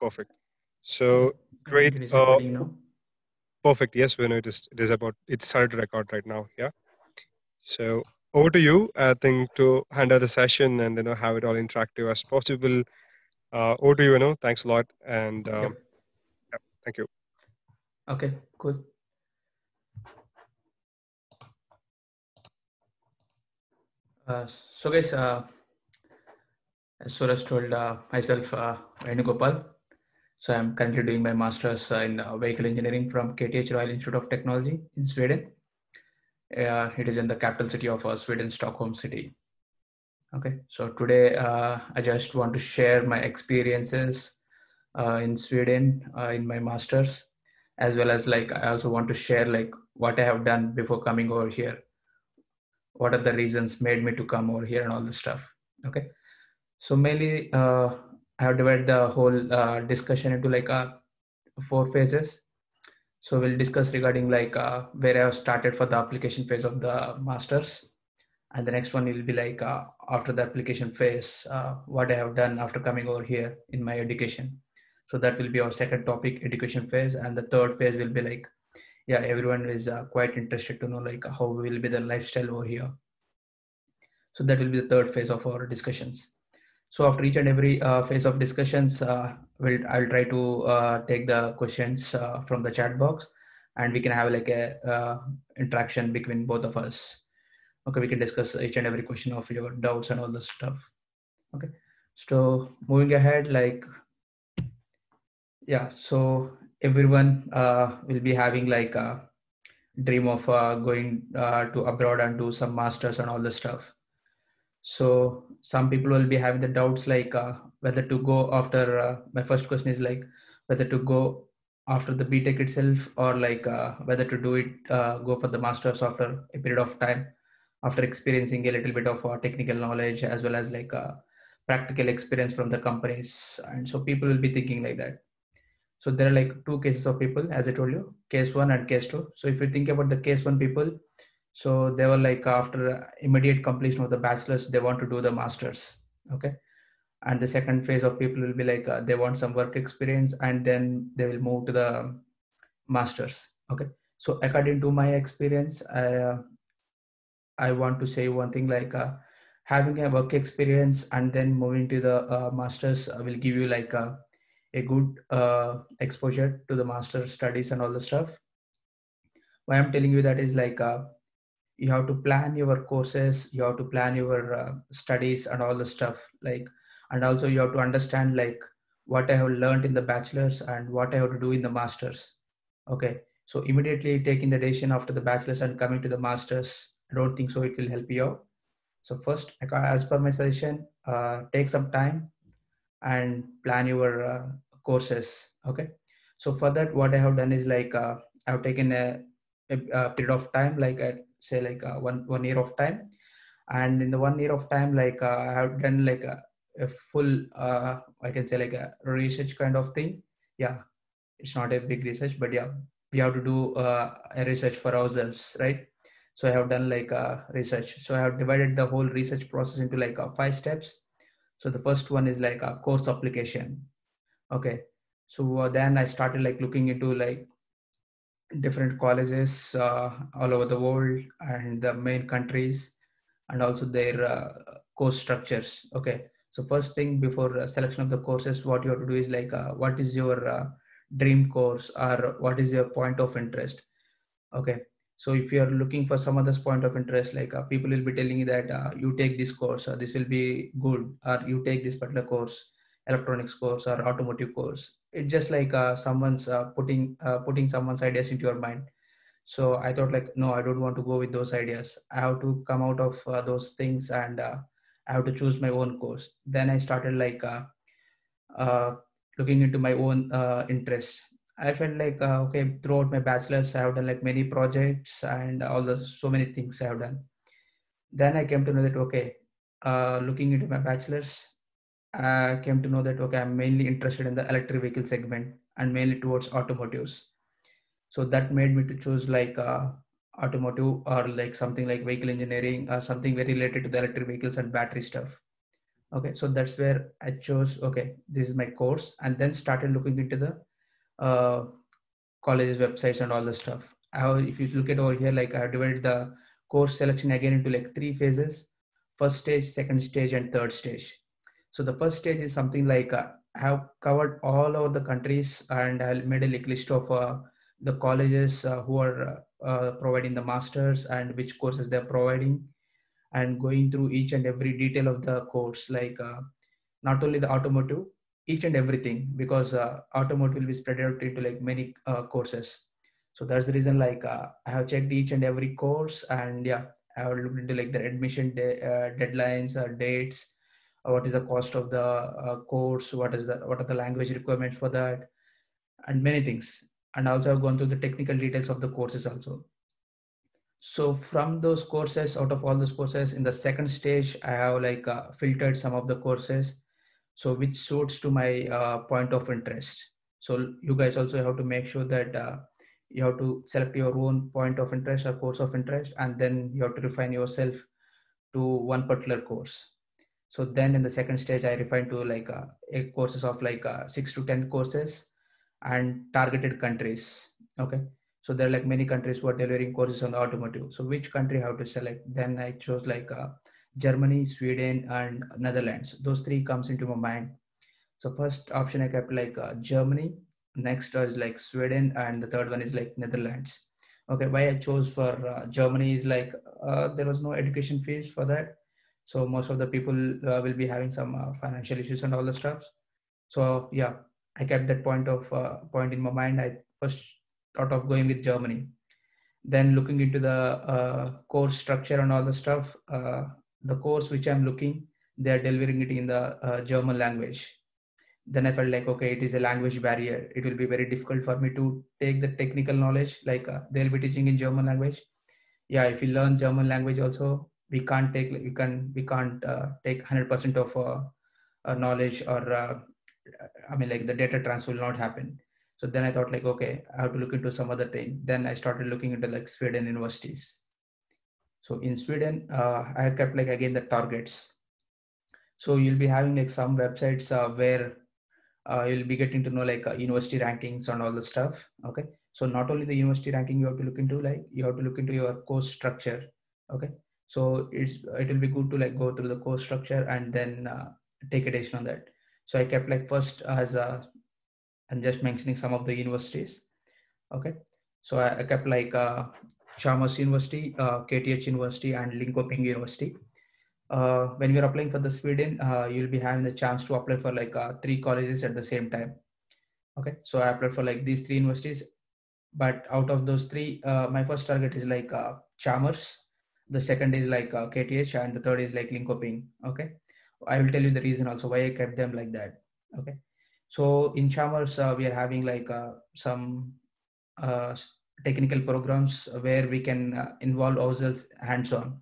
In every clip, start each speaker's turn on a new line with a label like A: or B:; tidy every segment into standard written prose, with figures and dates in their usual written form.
A: Perfect. So
B: I
A: great.
B: think it is recording now.
A: Perfect. Yes, we know it is about it started to record right now. Yeah. So over to you. I think to handle the session and have it all interactive as possible. Over to you. Thanks a lot. And
B: Yep.
A: yeah, thank you.
B: Okay, cool. So guys, as Suraj told myself, Venugopal. So I'm currently doing my master's in vehicle engineering from KTH Royal Institute of Technology in Sweden. It is in the capital city of Sweden, Stockholm city. Okay, so today I just want to share my experiences in Sweden in my master's, as well as like I also want to share like what I have done before coming over here. What are the reasons made me to come over here and all this stuff. Okay, so mainly I have divided the whole discussion into like four phases. So we'll discuss regarding like where I have started for the application phase of the masters, and the next one will be like after the application phase, what I have done after coming over here in my education. So that will be our second topic, education phase, and the third phase will be like, yeah, everyone is quite interested to know like how will be the lifestyle over here. So that will be the third phase of our discussions. So after each and every phase of discussions, I'll try to take the questions from the chat box, and we can have like a interaction between both of us. Okay, we can discuss each and every question of your doubts and all this stuff. Okay, so moving ahead, like yeah, so everyone will be having like a dream of going to abroad and do some masters and all this stuff. So some people will be having the doubts like whether to go after. My first question is like whether to go after the BTech itself, or like whether to do it, go for the masters after a period of time, after experiencing a little bit of technical knowledge as well as like practical experience from the companies. And so people will be thinking like that. So there are like two cases of people, as I told you, case one and case two. So if you think about the case one people, so they were like after immediate completion of the bachelor's, they want to do the masters. Okay. And the second phase of people will be like they want some work experience, and then they will move to the masters. Okay. So according to my experience, I want to say one thing like having a work experience and then moving to the masters will give you like a good exposure to the master studies and all the stuff. Why I'm telling you that is like you have to plan your courses, you have to plan your studies and all the stuff, like, and also you have to understand like what I have learned in the bachelor's and what I have to do in the masters. Okay, so immediately taking the decision after the bachelor's and coming to the masters, I don't think so it will help you out. So first, as per my suggestion, take some time and plan your courses. Okay, so for that what I have done is like I have taken a period of time, like say like one year of time. And in the 1 year of time, like I have done like a full I can say like a research kind of thing. Yeah, it's not a big research, but yeah, we have to do a research for ourselves, right? So I have done like research. So I have divided the whole research process into like 5 steps. So the first one is like a course application. Okay, so then I started like looking into like different colleges all over the world and the main countries, and also their course structures. Okay, so first thing before selection of the courses, what you have to do is like what is your dream course, or what is your point of interest. Okay, so if you are looking for some other point of interest, like people will be telling you that you take this course, this will be good, or you take this particular course, electronics course or automotive course. It's just like someone's putting someone's ideas into your mind. So I thought like, no, I don't want to go with those ideas. I have to come out of those things, and I have to choose my own course. Then I started like uh, looking into my own interest. I felt like okay, throughout my bachelor's, I have done like many projects and all the so many things I have done. Then I came to know that okay, looking into my bachelor's, I came to know that okay, I'm mainly interested in the electric vehicle segment and mainly towards automotives. So that made me to choose like automotive, or like something like vehicle engineering, or something very related to the electric vehicles and battery stuff. Okay, so that's where I chose, okay, this is my course, and then started looking into the uh, colleges websites and all the stuff. How, if you look at over here, like I have divided the course selection again into like 3 phases: first stage, second stage, and third stage. So the first stage is something like I have covered all over the countries, and I made a like list of the colleges who are providing the masters and which courses they're providing, and going through each and every detail of the course, like not only the automotive, each and everything, because automotive will be spread out into like many courses. So that's the reason, like I have checked each and every course, and yeah, I have looked into like the admission deadlines or dates, what is the cost of the course, what are the language requirements for that, and many things. And also I've gone through the technical details of the courses also. So from those courses, out of all those courses, in the second stage, I have like filtered some of the courses, so which suits to my point of interest. So you guys also have to make sure that you have to select your own point of interest or course of interest, and then you have to refine yourself to one particular course. So then in the second stage, I refined to like a courses of like 6 to 10 courses and targeted countries. Okay. So there are like many countries who are delivering courses on the automotive. So which country I have to select? Then I chose like Germany, Sweden, and Netherlands. Those three comes into my mind. So first option I kept like Germany. Next is like Sweden, and the third one is like Netherlands. Okay, why I chose for Germany is like there was no education fees for that, so most of the people will be having some financial issues and all the stuff. So yeah, I kept that point in my mind. I first thought of going with Germany. Then looking into the course structure and all the stuff, the course which I'm looking, they are delivering it in the German language. Then I felt like, okay, it is a language barrier. It will be very difficult for me to take the technical knowledge, like they'll be teaching in German language. Yeah, if you learn German language also, we can't take 100% of knowledge, or I mean, like the data transfer will not happen. So then I thought like, okay, I have to look into some other thing. Then I started looking into like Sweden universities. So in Sweden, I have kept like again the targets. So you'll be having like some websites where you'll be getting to know like university rankings and all the stuff. Okay, so not only the university ranking, you have to look into, like you have to look into your course structure. Okay, so it will be good to like go through the course structure and then take a decision on that. So I kept like first as I'm just mentioning some of the universities. Okay, so I kept like Chalmers University, KTH University, and Linköping University. When you're applying for the Sweden, you'll be having the chance to apply for like 3 colleges at the same time. Okay, so I applied for like these 3 universities, but out of those three, my first target is like Chalmers, the second is like KTH, and the third is like Linköping. Okay, I will tell you the reason also why I kept them like that. Okay, so in Chalmers, we are having like some uh, technical programs where we can involve ourselves hands-on.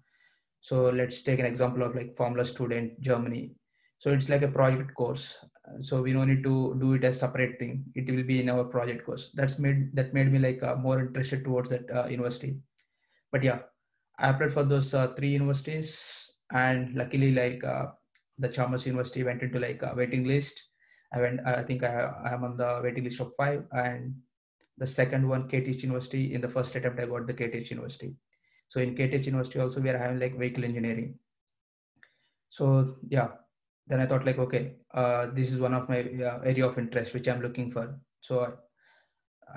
B: So let's take an example of like Formula Student Germany. So it's like a project course. So we don't need to do it as separate thing. It will be in our project course. That made me like more interested towards that university. But yeah, I applied for those 3 universities, and luckily like the Chalmers University went into like a waiting list. I think I am on the waiting list of 5, and the second one, KTH University, in the first attempt I got the KTH University. So in KTH University also we are having like vehicle engineering. So yeah, then I thought like, okay, this is one of my area of interest which I'm looking for. So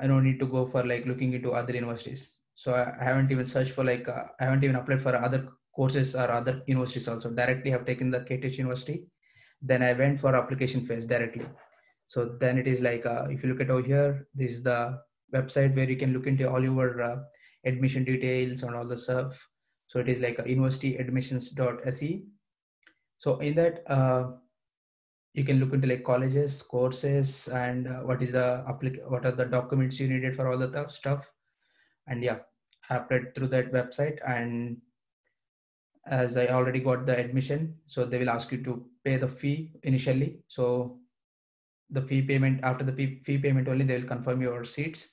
B: I don't need to go for like looking into other universities. So I haven't even searched for like I haven't even applied for other courses or other universities also. Directly have taken the KTH University. Then I went for application phase directly. So then it is like if you look at over here, this is the website where you can look into all your admission details and all the stuff. So it is like universityadmissions.se. So in that you can look into like colleges, courses, and what are the documents you needed for all the stuff. And yeah, I applied through that website, and as I already got the admission, so they will ask you to pay the fee initially. So the fee payment, after the fee payment only they will confirm your seats.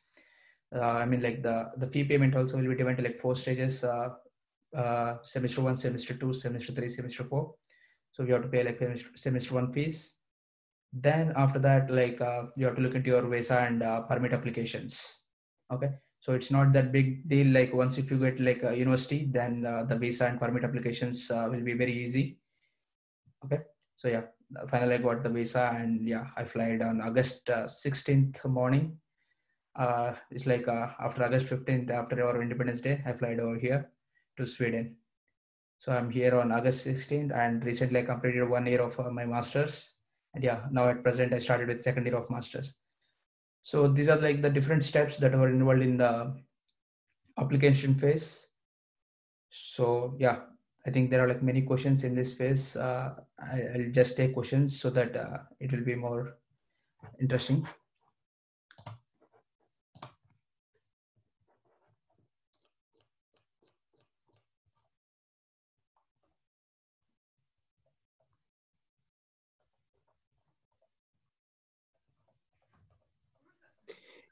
B: I mean, like the fee payment also will be divided to like 4 stages: semester 1, semester 2, semester 3, semester 4. So you have to pay like semester one fees. Then after that, like you have to look into your visa and permit applications. Okay, so it's not that big deal. Like once if you get like a university, then the visa and permit applications will be very easy. Okay, so yeah, finally I got the visa, and yeah, I flight on August 16th morning. It's like after August 15th, after our Independence Day, I flight over here to Sweden. So I'm here on August 16th, and recently I completed 1 year of my master's. And yeah, now at present I started with second year of master's. So these are like the different steps that were involved in the application phase. So yeah, I think there are like many questions in this phase. I'll just take questions so that it will be more interesting.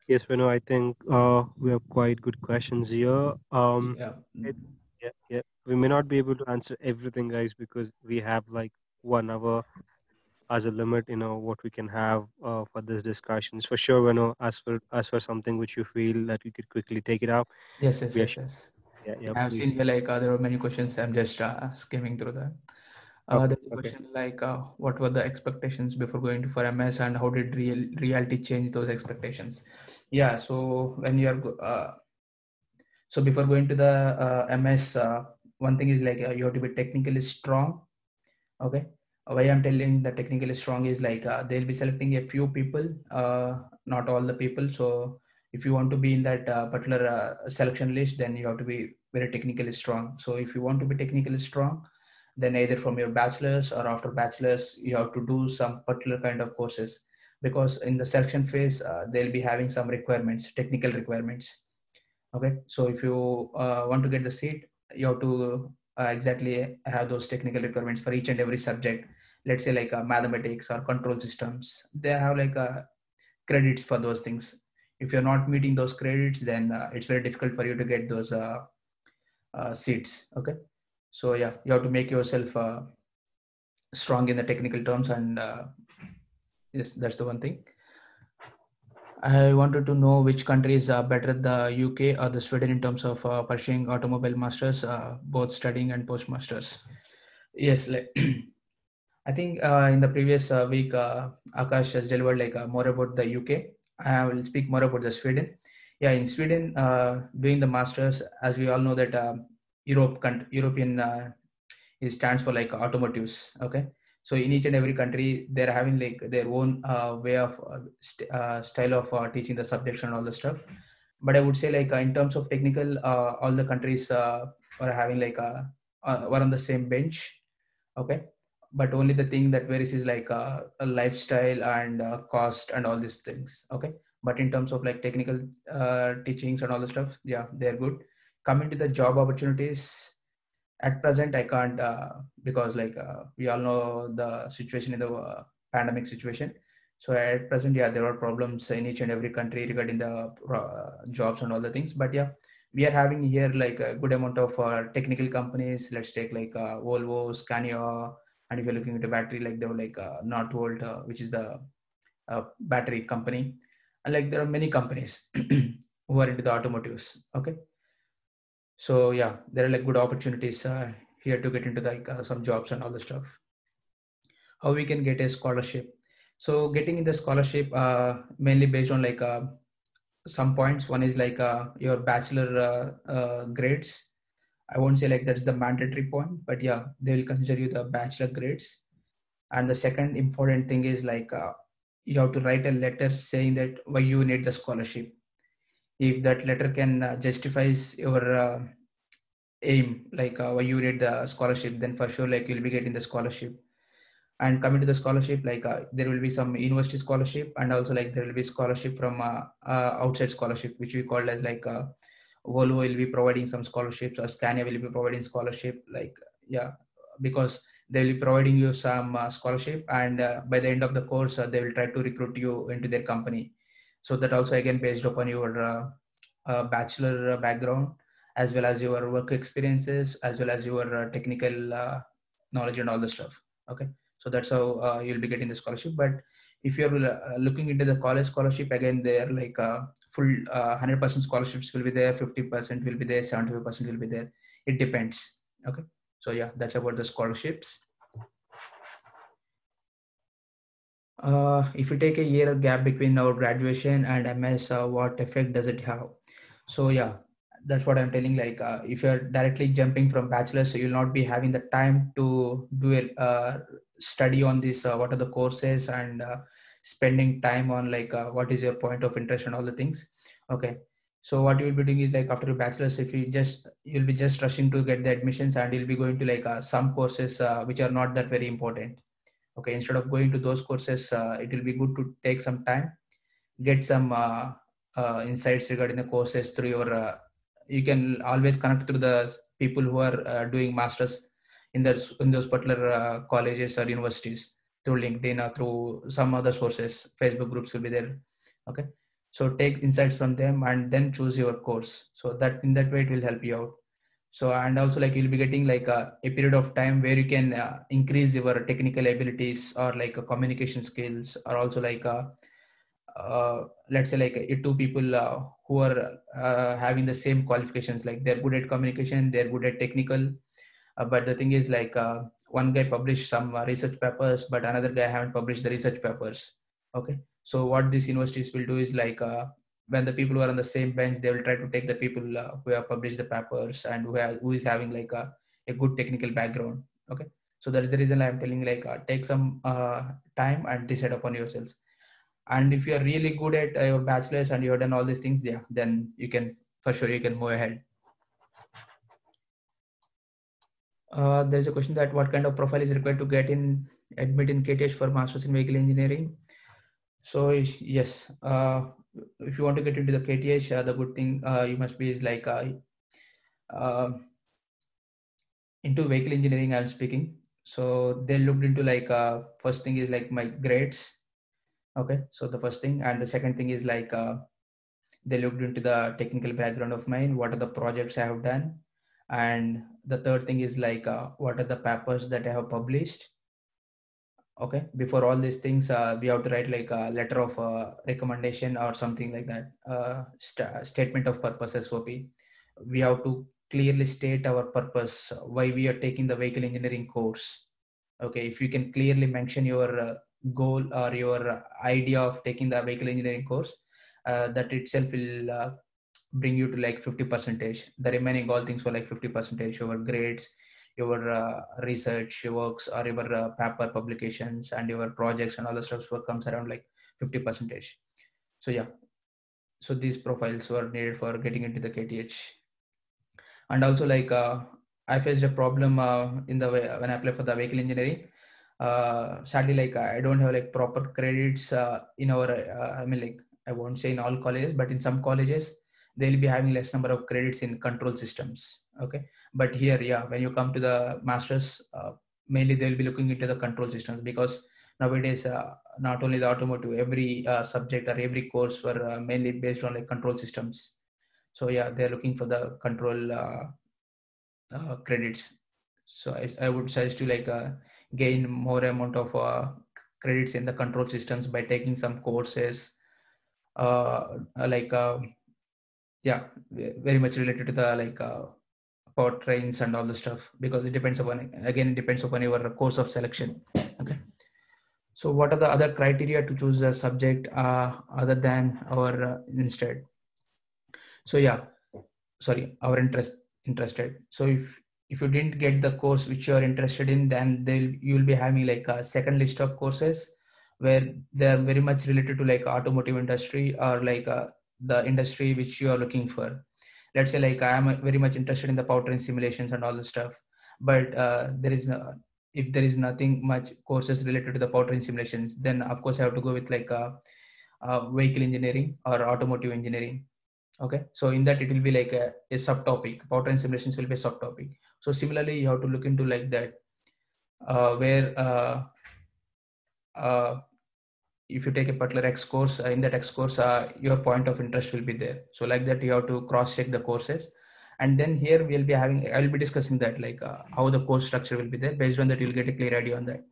A: Yes, Venu, I think we have quite good questions here.
B: Yeah.
A: It, yeah, yeah. We may not be able to answer everything, guys, because we have like 1 hour as a limit, what we can have for this discussions. For sure, as for something which you feel that we could quickly take it out,
B: Yes, yes,
A: we are
B: yes,
A: sure.
B: yes.
A: Yeah, yeah,
B: I've seen
A: please.
B: here like there are many questions. I'm just skimming through them.
A: Okay,
B: There's a
A: okay.
B: question like, what were the expectations before going to for MS, and how did reality change those expectations? Yeah, so when you are so before going to the MS, one thing is like you have to be technically strong. Okay, why I'm telling the technically strong is like they'll be selecting a few people, not all the people. So if you want to be in that particular selection list, then you have to be very technically strong. So if you want to be technically strong, then either from your bachelor's or after bachelor's, you have to do some particular kind of courses, because in the selection phase they'll be having some requirements, technical requirements. Okay, so if you want to get the seat, you have to exactly have those technical requirements for each and every subject. Let's say like mathematics or control systems, they have like credits for those things. If you're not meeting those credits, then it's very difficult for you to get those seats. Okay, so yeah, you have to make yourself strong in the technical terms, and yes, that's the one thing. I wanted to know which country is better, the UK or the Sweden, in terms of pursuing automobile masters, both studying and post masters. Yes, like I think in the previous week, Akash has delivered like more about the UK. I will speak more about the Sweden. Yeah, in Sweden, doing the masters, as we all know that European it stands for like automotives. Okay, so in each and every country, they're having like their own way of style of teaching the subjects and all the stuff. But I would say like in terms of technical, all the countries are having like were on the same bench. Okay, but only the thing that varies is like a lifestyle and cost and all these things. Okay, but in terms of like technical teachings and all the stuff, yeah, they're good. Coming to the job opportunities, at present I can't because like we all know the situation in the pandemic situation. So at present, yeah, there are problems in each and every country regarding the jobs and all the things. But yeah, we are having here like a good amount of technical companies. Let's take like Volvo, Scania, and if you're looking into battery, like they were like Northvolt, which is the battery company. And like there are many companies who are into the automotives. Okay, so yeah, there are like good opportunities here to get into like some jobs and all the stuff. How we can get a scholarship? So getting in the scholarship mainly based on like some points. One is like your bachelor grades. I won't say like that's the mandatory point, but yeah, they will consider you the bachelor grades. And the second important thing is like you have to write a letter saying that why you need the scholarship. If that letter can justifies your aim, like why you need the scholarship, then for sure like you'll be getting the scholarship. And coming to the scholarship, like there will be some university scholarship, and also like there will be scholarship from outside scholarship, which we call as like Volvo will be providing some scholarships, or Scania will be providing scholarship. Like yeah, because they will be providing you some scholarship, and by the end of the course, they will try to recruit you into their company. So that also again based upon your bachelor background, as well as your work experiences, as well as your technical knowledge and all the stuff. Okay, so that's how you'll be getting the scholarship. But if you're looking into the college scholarship, again, they're like full 100% scholarships will be there, 50% will be there, 75% will be there. It depends. Okay, so yeah, that's about the scholarships. If you take a year gap between our graduation and MS, what effect does it have? So yeah, that's what I'm telling. Like, if you're directly jumping from bachelor's, so you'll not be having the time to do a study on this. What are the courses and spending time on like what is your point of interest and all the things. Okay, so what you'll be doing is like after your bachelor's, if you'll be just rushing to get the admissions and you'll be going to like some courses which are not that very important. Okay, instead of going to those courses, it will be good to take some time, get some insights regarding the courses through your you can always connect through the people who are doing masters in those particular colleges or universities through LinkedIn or through some other sources. Facebook groups will be there. Okay, so take insights from them and then choose your course, so that in that way it will help you out. So, and also like you'll be getting like a period of time where you can increase your technical abilities or like communication skills, or also like let's say like two people who are having the same qualifications, like they're good at communication, they're good at technical, but the thing is like one guy published some research papers but another guy haven't published the research papers. Okay, so what these universities will do is like when the people who are on the same bench, they will try to take the people who have published the papers and who is having like a good technical background. Okay, so that's the reason I'm telling like take some time and decide upon yourselves. And if you're really good at your bachelor's and you've done all these things, yeah, then you can, for sure you can move ahead. There's a question that what kind of profile is required to get in admit in KTH for masters in vehicle engineering. So yes, if you want to get into the KTH, the good thing you must be is like into vehicle engineering I'm speaking. So they looked into like first thing is like my grades. Okay, so the first thing, and the second thing is like they looked into the technical background of mine, what are the projects I have done, and the third thing is like what are the papers that I have published. Okay, before all these things we have to write like a letter of recommendation or something like that, statement of purpose, SOP. We have to clearly state our purpose, why we are taking the vehicle engineering course. Okay, if you can clearly mention your goal or your idea of taking the vehicle engineering course, that itself will bring you to like 50 percentage. The remaining all things were like 50 percentage, your grades, your research works, or your paper publications and your projects and all the stuff work comes around like 50 percentage. So yeah, so these profiles were needed for getting into the KTH. And also like I faced a problem in the way when I applied for the vehicle engineering. Sadly, like I don't have like proper credits in our I mean, like I won't say in all colleges, but in some colleges they'll be having less number of credits in control systems. Okay, but here, yeah, when you come to the masters, mainly they'll be looking into the control systems, because nowadays not only the automotive, every subject or every course were mainly based on like control systems. So yeah, they're looking for the control credits. So I would suggest to like gain more amount of credits in the control systems by taking some courses like yeah, very much related to the like powertrains and all the stuff, because it depends upon, again, it depends upon your course of selection. Okay, so what are the other criteria to choose a subject other than our instead? So yeah, sorry, our interested. So if you didn't get the course which you are interested in, then you'll be having like a second list of courses where they are very much related to like automotive industry or like the industry which you are looking for. Let's say like I am very much interested in the powertrain simulations and all the stuff, but there is no, if there is nothing much courses related to the powertrain simulations, then of course I have to go with like vehicle engineering or automotive engineering. Okay, so in that it will be like a subtopic. Powertrain simulations will be a subtopic. So similarly, you have to look into like that, where if you take a particular X course, in that X course, your point of interest will be there. So like that, you have to cross check the courses, and then here we'll be having, I will be discussing that like how the course structure will be there. Based on that, you'll get a clear idea on that.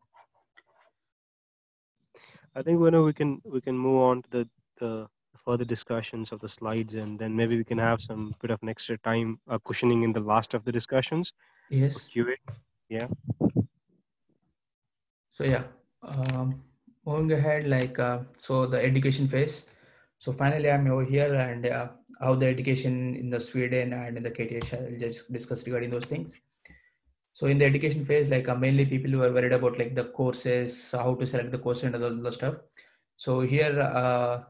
A: I think we can move on to the further discussions of the slides, and then maybe we can have some bit of an extra time cushioning in the last of the discussions for
B: Yes.
A: QA. Yeah.
B: So yeah, moving ahead, so the education phase. So finally, I'm over here, and how the education in the Sweden and in the KTH, I'll just discuss regarding those things. So in the education phase, mainly people who are worried about like the courses, how to select the course and all the stuff. So here,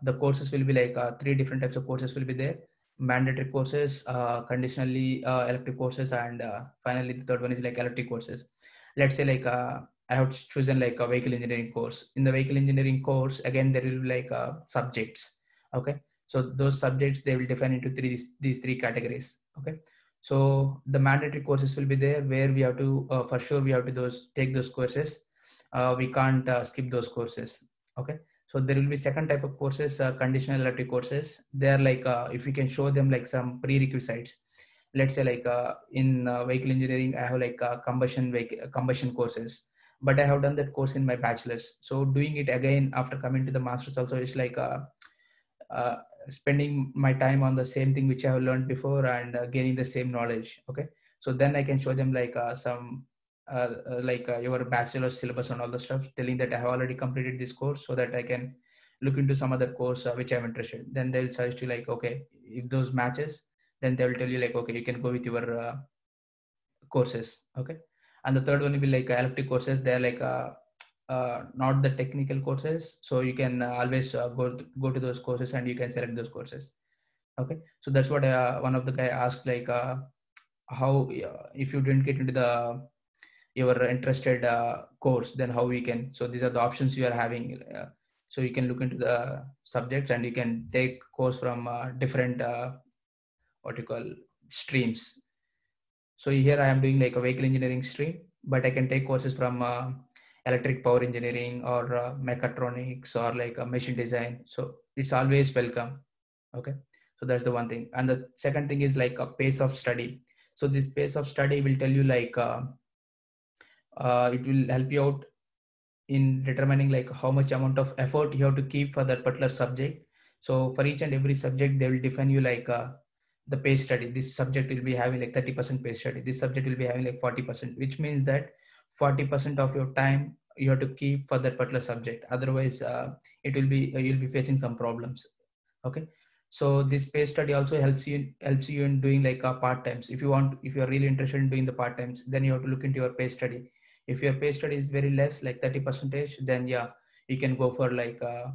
B: the courses will be three different types of courses will be there: mandatory courses, conditionally elective courses, and finally the third one is like elective courses. Let's say I have chosen like a vehicle engineering course. In the vehicle engineering course, again there will be subjects. Okay, so those subjects they will define into these three categories. Okay, so the mandatory courses will be there where we have to for sure we have to take those courses. We can't skip those courses. Okay, so there will be second type of courses, conditional electric courses. They are if we can show them like some prerequisites. Let's say in vehicle engineering, I have combustion courses, but I have done that course in my bachelor's. So doing it again after coming to the master's also is uh, spending my time on the same thing which I have learned before and gaining the same knowledge. Okay, so then I can show them your bachelor's syllabus and all the stuff, telling that I have already completed this course, so that I can look into some other course which I'm interested. Then they'll suggest you like, okay, if those matches, then they will tell you like, okay, you can go with your courses. Okay, and the third one will be like elective courses. They're not the technical courses, so you can always go to those courses and you can select those courses. Okay, so that's what one of the guy asked how if you didn't get into the your interested course, then how we can. So these are the options you are having. So you can look into the subjects and you can take course from different what you call streams. So here I am doing like a vehicle engineering stream, but I can take courses from electric power engineering or mechatronics or like a machine design. So it's always welcome. Okay, so that's the one thing. And the second thing is like a pace of study. So this pace of study will tell you it will help you out in determining like how much amount of effort you have to keep for that particular subject. So for each and every subject, they will define you the pace study. This subject will be having like 30% pace study. This subject will be having like 40%, which means that 40% of your time you have to keep for that particular subject. Otherwise, it will be you'll be facing some problems. Okay, so this pace study also helps you in doing like part times. If you're really interested in doing the part times, then you have to look into your pace study. If your pay study is very less, like 30 percentage, then yeah, you can go for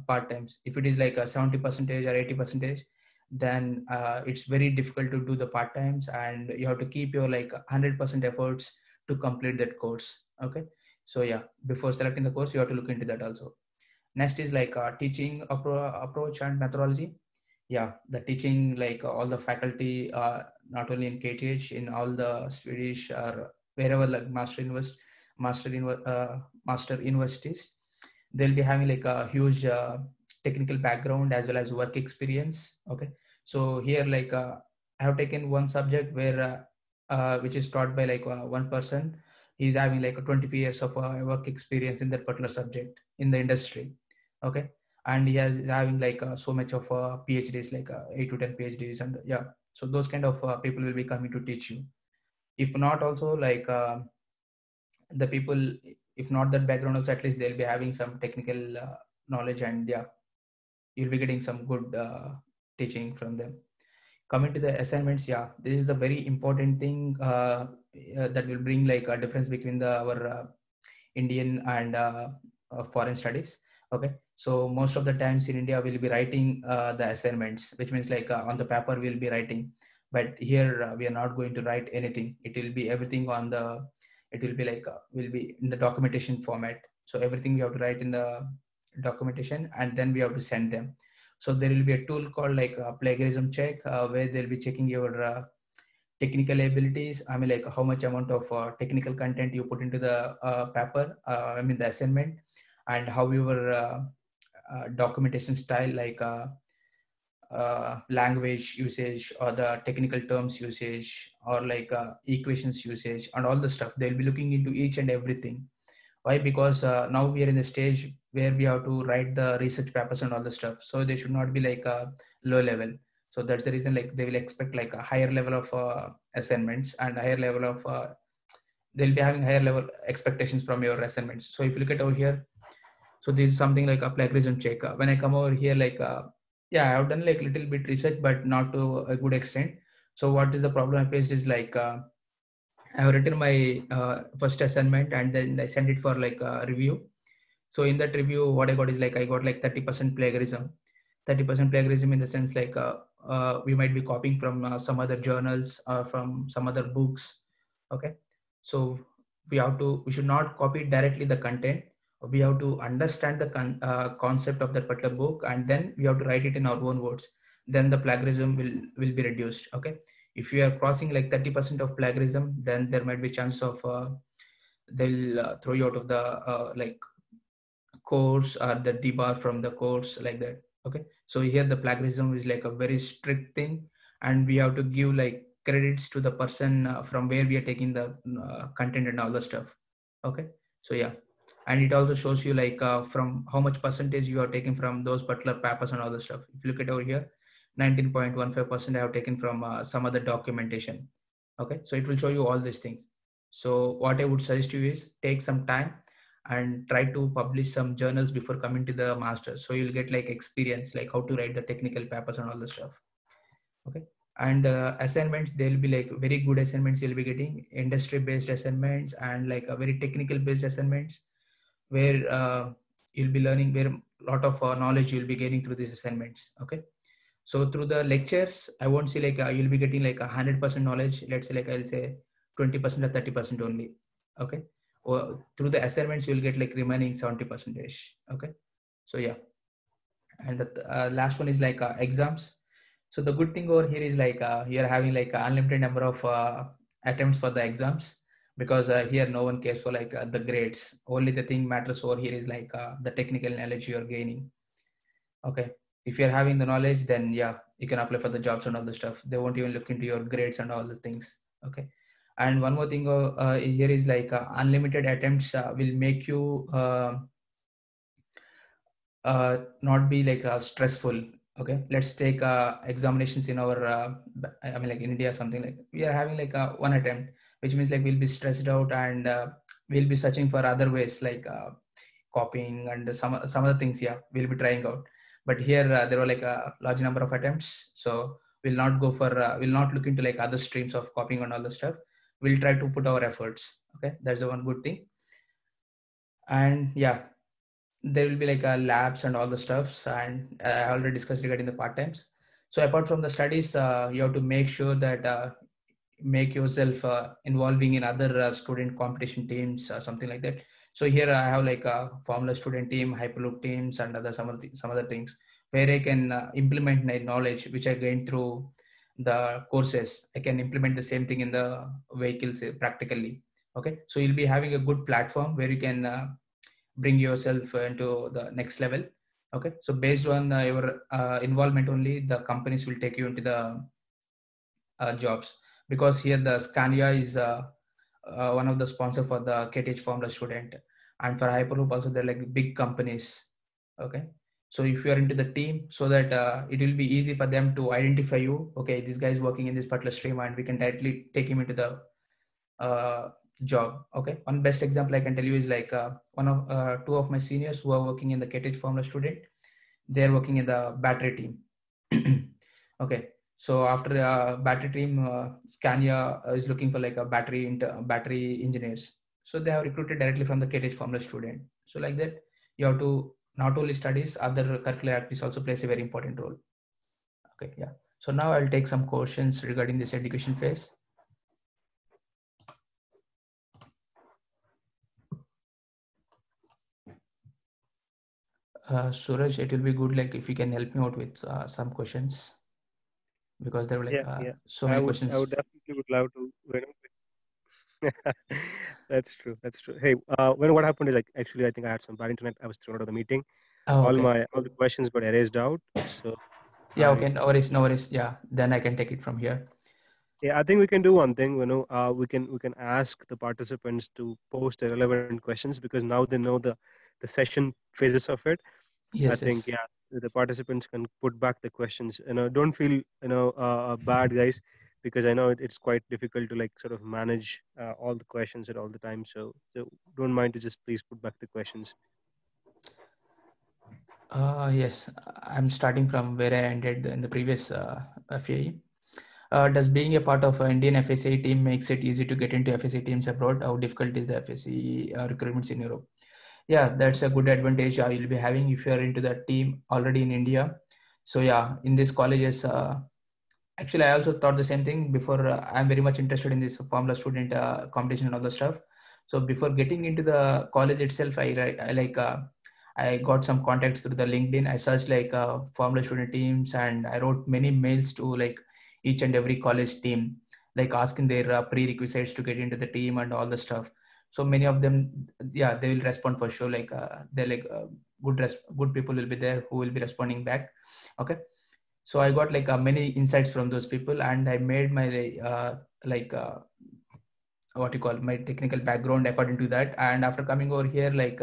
B: part times. If it is like a 70 percentage or 80 percentage, then it's very difficult to do the part times, and you have to keep your 100% efforts to complete that course. Okay, so yeah, before selecting the course, you have to look into that also. Next is teaching approach and methodology. Yeah, the teaching, all the faculty, not only in KTH, in all the Swedish or wherever, like master universities, they'll be having like a huge technical background as well as work experience. Okay, so here I have taken one subject where which is taught by one person. He's having like 25 years of work experience in that particular subject in the industry. Okay, and he has having so much of PhDs, 8 to 10 PhDs, and yeah, so those kind of people will be coming to teach you. If not also the people, if not that background also, at least they'll be having some technical knowledge, and yeah, you'll be getting some good teaching from them. Coming to the assignments, yeah, this is a very important thing that will bring like a difference between our Indian and foreign studies. Okay, so most of the times in India we'll be writing the assignments, which means on the paper we'll be writing, but here we are not going to write anything. It will be everything on the, it will be will be in the documentation format. So everything we have to write in the documentation, and then we have to send them. So there will be a tool called plagiarism check, where they'll be checking your technical abilities. I mean, how much amount of technical content you put into the paper, I mean the assignment, and how your documentation style, language usage or the technical terms usage or equations usage and all the stuff. They'll be looking into each and everything. Why? Because now we are in the stage where we have to write the research papers and all the stuff. So they should not be like a low level. So that's the reason like they will expect like a higher level of assignments and a higher level of they'll be having higher level expectations from your assignments. So if you look at over here, so this is something like a plagiarism check. When I come over here, like yeah, I've done like little bit research, but not to a good extent. So what is the problem I faced is like I have written my first assignment and then I sent it for like a review. So in that review, what I got is like I got like 30% plagiarism. 30% plagiarism in the sense like we might be copying from some other journals or from some other books. Okay, so we should not copy directly the content. We have to understand the concept of that particular book, and then we have to write it in our own words. Then the plagiarism will be reduced. Okay, if you are crossing like 30% of plagiarism, then there might be chance of they'll throw you out of the like course or the debar from the course, like that. Okay, so here the plagiarism is like a very strict thing, and we have to give like credits to the person from where we are taking the content and all the stuff. Okay, so yeah, and it also shows you like from how much percentage you are taking from those particular papers and all the stuff. If you look at over here, 19.15% I have taken from some other documentation. Okay, so it will show you all these things. So what I would suggest you is take some time and try to publish some journals before coming to the masters, so you'll get like experience like how to write the technical papers and all the stuff. Okay, and assignments, they'll be like very good assignments you'll be getting, industry based assignments and like a very technical based assignments, where you'll be learning, where a lot of knowledge you'll be gaining through these assignments. Okay, so through the lectures I won't say like you'll be getting like 100% knowledge. Let's say like I'll say 20% or 30% only. Okay, or through the assignments you'll get like remaining 70%. Okay, so yeah, and the last one is like exams. So the good thing over here is like you're having like an unlimited number of attempts for the exams, because here no one cares for like the grades. Only the thing matters over here is like the technical knowledge you're gaining. Okay, if you're having the knowledge, then yeah, you can apply for the jobs and all the stuff. They won't even look into your grades and all the things. Okay, and one more thing here is like unlimited attempts will make you not be like stressful. Okay, let's take examinations in our I mean like in India, something like we are having like one attempt, which means like we'll be stressed out, and we'll be searching for other ways like copying and some other things. Yeah, we'll be trying out. But here there were like a large number of attempts, so we'll not go for we'll not look into like other streams of copying and all the stuff. We'll try to put our efforts. Okay, that's the one good thing. And yeah, there will be like labs and all the stuffs, and I already discussed regarding the part times. So apart from the studies, you have to make sure that make yourself involving in other student competition teams, something like that. So here I have like a formula student team, hyperloop teams, and some other things where I can implement my knowledge which I gained through the courses. I can implement the same thing in the vehicles practically. Okay, so you'll be having a good platform where you can bring yourself into the next level. Okay, so based on your involvement only, the companies will take you into the jobs, because here the Scania is one of the sponsor for the KTH Formula student, and for Hyperloop also they're like big companies. Okay, so if you are into the team, so that it will be easy for them to identify you. Okay, this guy is working in this particular stream, and we can directly take him into the job. Okay, one best example I can tell you is like two of my seniors who are working in the KTH Formula student, they're working in the battery team. Okay, so after battery team, Scania is looking for like a battery engineers. So they have recruited directly from the KTH Formula student. So like that, you have to not only studies, other curricular activities also plays a very important role. Okay, yeah. So now I'll take some questions regarding this education phase. Suraj, it will be good like if you can help me out with some questions, because there were like
A: Yeah.
B: so many
A: I
B: questions.
A: would definitely would love to. That's true. That's true. Hey, what happened is like actually I think I had some bad internet. I was thrown out of the meeting.
B: Oh, okay.
A: All the questions got erased out. So
B: Yeah,
A: I
B: okay. No worries, no worries. Yeah, then I can take it from here.
A: Yeah, I think we can do one thing. We can ask the participants to post the relevant questions, because now they know the session phases of it. I
B: Yes,
A: think,
B: yes.
A: yeah, the participants can put back the questions. Don't feel bad, guys, because I know it's quite difficult to like sort of manage all the questions at all the time. So don't mind to just please put back the questions.
B: Yes, I'm starting from where I ended in the previous FAE. Does being a part of an Indian FSA team makes it easy to get into FSA teams abroad? How difficult is the FSA recruitments in Europe? Yeah, that's a good advantage you'll be having if you're into the team already in India. So yeah, in these colleges, actually I also thought the same thing before. I'm very much interested in this Formula student competition and all the stuff. So before getting into the college itself, I like I got some contacts through the LinkedIn. I searched like Formula student teams, and I wrote many mails to like each and every college team, like asking their prerequisites to get into the team and all the stuff. So many of them, yeah, they will respond for sure. Like they're like good people will be there who will be responding back. Okay, so I got like many insights from those people, and I made my like what you call my technical background according to that. And after coming over here, like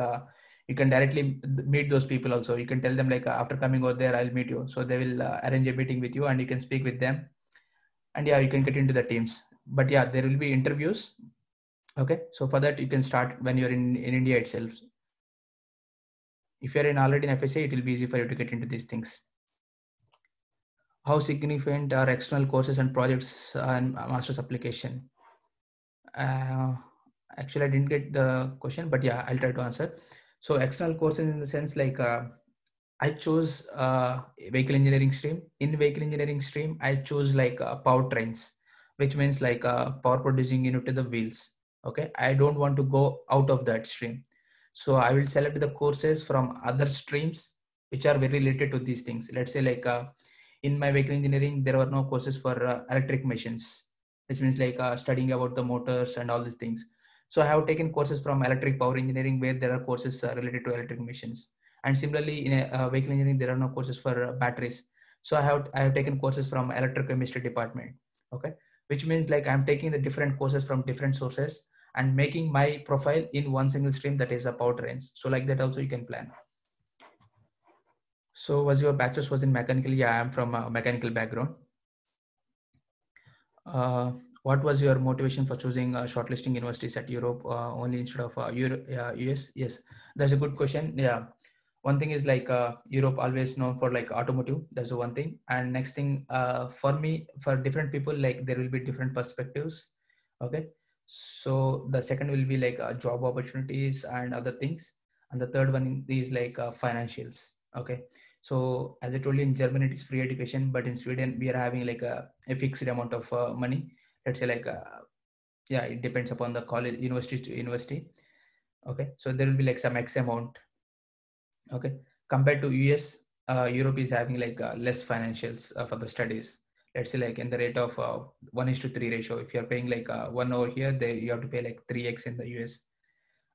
B: you can directly meet those people also. You can tell them like after coming over there I'll meet you, so they will arrange a meeting with you and you can speak with them, and yeah, you can get into the teams. But yeah, there will be interviews. Okay, so for that you can start when you're in India itself. If you're in already in FSA, it will be easy for you to get into these things. How significant are external courses and projects and master's application? Uh, Actually, I didn't get the question, but yeah, I'll try to answer. So external courses in the sense like I chose vehicle engineering stream. In vehicle engineering stream, I chose like powertrains, which means like power producing unit to the wheels. Okay, I don't want to go out of that stream, so I will select the courses from other streams which are very related to these things. Let's say like in my vehicle engineering, there were no courses for electric machines, which means like studying about the motors and all these things. So I have taken courses from electric power engineering where there are courses related to electric machines. And similarly in vehicle engineering there are no courses for batteries, so I have taken courses from electrochemistry department. Okay, which means like I'm taking the different courses from different sources and making my profile in one single stream, that is a powertrains. So like that also you can plan. So was your bachelor's was in mechanical? Yeah, I'm from a mechanical background. uh, what was your motivation for choosing shortlisting universities at Europe only instead of US? Yes, that's a good question. Yeah, one thing is like Europe always known for like automotive. That's the one thing. And next thing, for me, for different people, like there will be different perspectives. Okay, so the second will be like job opportunities and other things, and the third one is like financials. Okay, so as I told you, in Germany it is free education, but in Sweden we are having like a fixed amount of money. Let's say like yeah, it depends upon the college, university to university. Okay, so there will be like some X amount. Okay, compared to US, Europe is having like less financials for the studies. Let's say like in the rate of 1:3 ratio. If you're paying like one over here, there you have to pay like 3x in the US,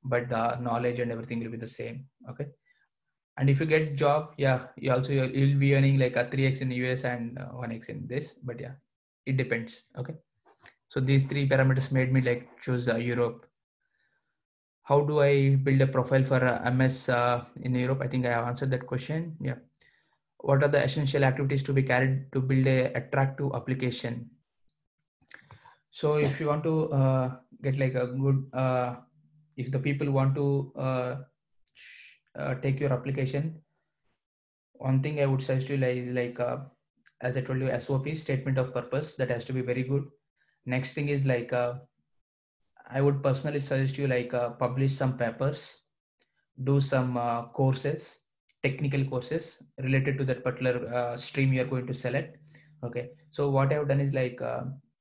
B: but the knowledge and everything will be the same. Okay, and if you get job, yeah, you'll be earning like a 3x in US and 1x in this. But yeah, it depends. Okay, so these three parameters made me like choose Europe. How do I build a profile for MS in Europe? I think I have answered that question. Yeah. What are the essential activities to be carried to build a attractive application? So if you want to get like a good if the people want to take your application, one thing I would suggest you like is like as I told you, SOP, statement of purpose, that has to be very good. Next thing is like I would personally suggest you like publish some papers, do some courses, technical courses related to that particular stream you are going to select. Okay, so what I have done is like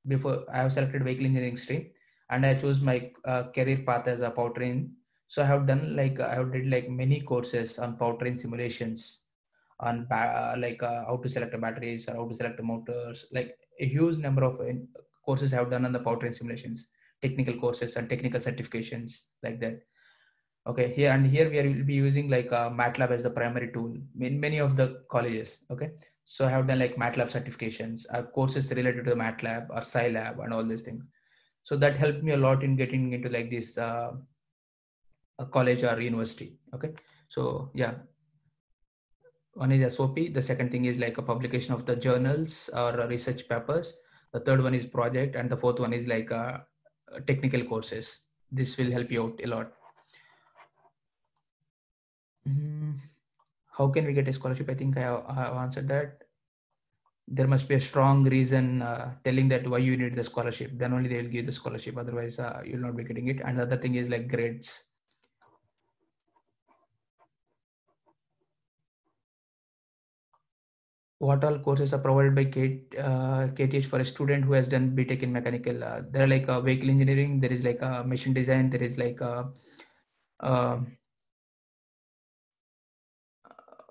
B: before I have selected vehicle engineering stream, and I choose my career path as a powertrain. So I have done like I have did like many courses on powertrain simulations, on like how to select a batteries or how to select a motors, like a huge number of courses I have done on the powertrain simulations, technical courses and technical certifications like that. Okay, here we will be using like MATLAB as the primary tool in many of the colleges. Okay, so I have done like MATLAB certifications, courses related to MATLAB or Scilab and all these things. So that helped me a lot in getting into like this a college or university. Okay, so yeah, one is SOP. The second thing is like a publication of the journals or research papers. The third one is project, and the fourth one is like technical courses. This will help you out a lot. Mhm. How can we get a scholarship? I think I have answered that. There must be a strong reason telling that why you need the scholarship. Then only they will give the scholarship. Otherwise, you'll not be getting it. And the other thing is like grades. What all courses are provided by KTH for a student who has done BTech in mechanical? There are like vehicle engineering. There is like machine design. There is like um,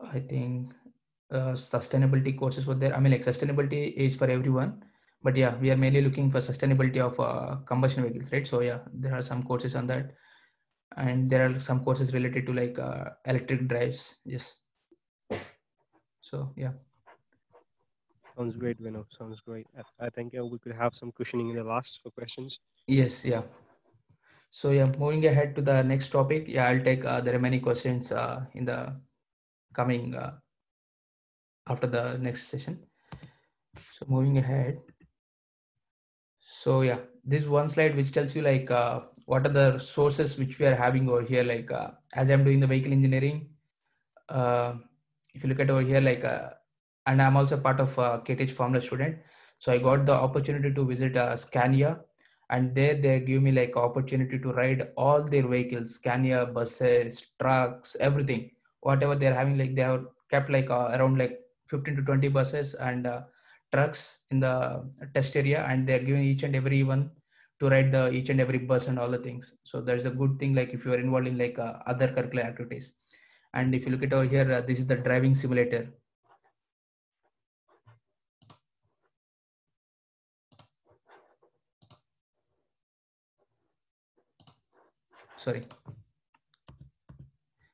B: I think sustainability courses were there. I mean, like sustainability is for everyone, but yeah, we are mainly looking for sustainability of combustion vehicles, right? So yeah, there are some courses on that, and there are some courses related to like electric drives. Yes. So yeah.
A: Sounds great, Vino. Sounds great. I think we could have some cushioning in the last for questions.
B: Yes. Yeah. So yeah, moving ahead to the next topic. Yeah, I'll take the remaining questions in the coming after the next session. So moving ahead. So yeah, this one slide which tells you like what are the sources which we are having over here. Like as I'm doing the vehicle engineering, uh, if you look at over here, like and I'm also part of KTH Formula student. So I got the opportunity to visit Scania, and there they give me like opportunity to ride all their vehicles, Scania buses, trucks, everything, whatever they're having. Like they have kept like around like 15 to 20 buses and trucks in the test area, and they're giving each and every one to ride the each and every bus and all the things. So there's a good thing like if you are involved in like other curricular activities. And if you look at over here, this is the driving simulator. Sorry.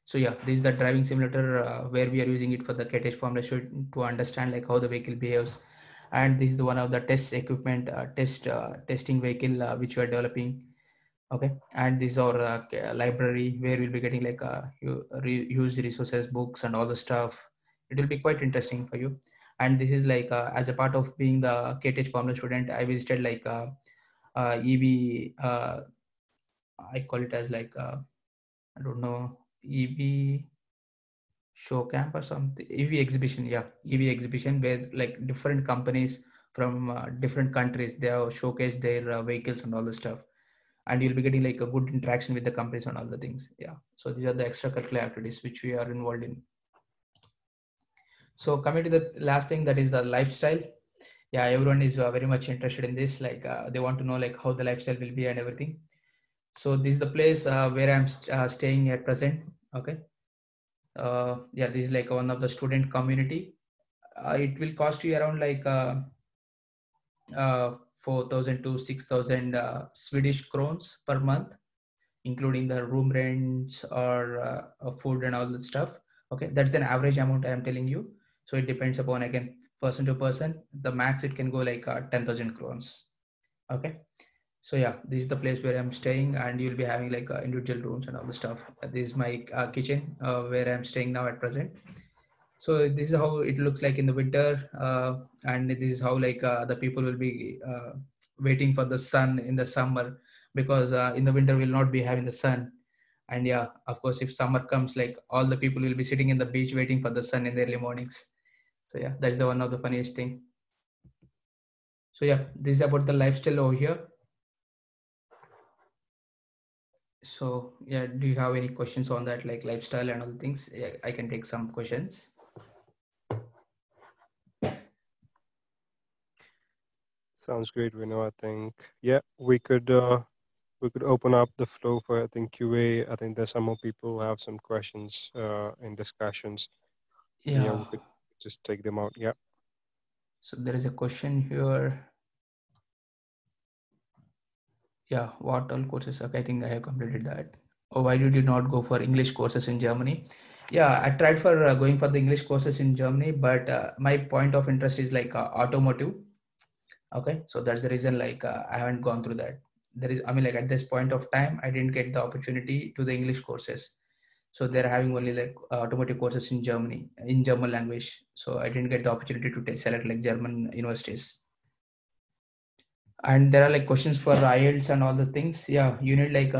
B: So yeah, this is the driving simulator where we are using it for the KTH Formula student to understand like how the vehicle behaves. And this is the one of the test equipment, testing vehicle which we are developing. Okay, and this is our library where we'll be getting like used resources, books, and all the stuff. It will be quite interesting for you. And this is like as a part of being the KTH Formula student, I visited like EV. I call it as like I don't know, EV show camp or something, EV exhibition. Yeah, EV exhibition where like different companies from different countries, they have showcased their vehicles and all the stuff, and you'll be getting like a good interaction with the companies and all the things. Yeah, so these are the extracurricular activities which we are involved in. So coming to the last thing, that is the lifestyle. Yeah, everyone is very much interested in this, like they want to know like how the lifestyle will be and everything. So this is the place where I'm staying at present. Okay. Yeah, this is like one of the student community. It will cost you around like 4,000 to 6,000 Swedish crowns per month, including the room rents or food and all that stuff. Okay, that's an average amount I am telling you. So it depends upon again person to person. The max it can go like 10,000 crowns. Okay. So yeah, this is the place where I'm staying, and you'll be having like individual rooms and all the stuff. This is my kitchen where I'm staying now at present. So this is how it looks like in the winter, and this is how like the people will be waiting for the sun in the summer, because in the winter we'll not be having the sun. And yeah, of course, if summer comes, like all the people will be sitting in the beach waiting for the sun in the early mornings. So yeah, that's the one of the funniest thing. So yeah, this is about the lifestyle over here. So yeah, do you have any questions on that, like lifestyle and all the things? Yeah, I can take some questions.
A: Sounds great, Vino. I think we could open up the flow for I think QA. I think there's some more people who have some questions in discussions. So yeah,
B: Yeah.
A: we could just take them out. Yeah.
B: So there is a question here. Yeah, what all courses? Okay, I think I have completed that. why did you not go for English courses in Germany? Yeah, I tried for going for the English courses in Germany, but my point of interest is like automotive. Okay, so that's the reason like I haven't gone through that. There is, I mean, like at this point of time, I didn't get the opportunity to the English courses. So they're having only like automotive courses in Germany in German language. So I didn't get the opportunity to select like German universities. And there are like questions for IELTS and all the things. Yeah, you need like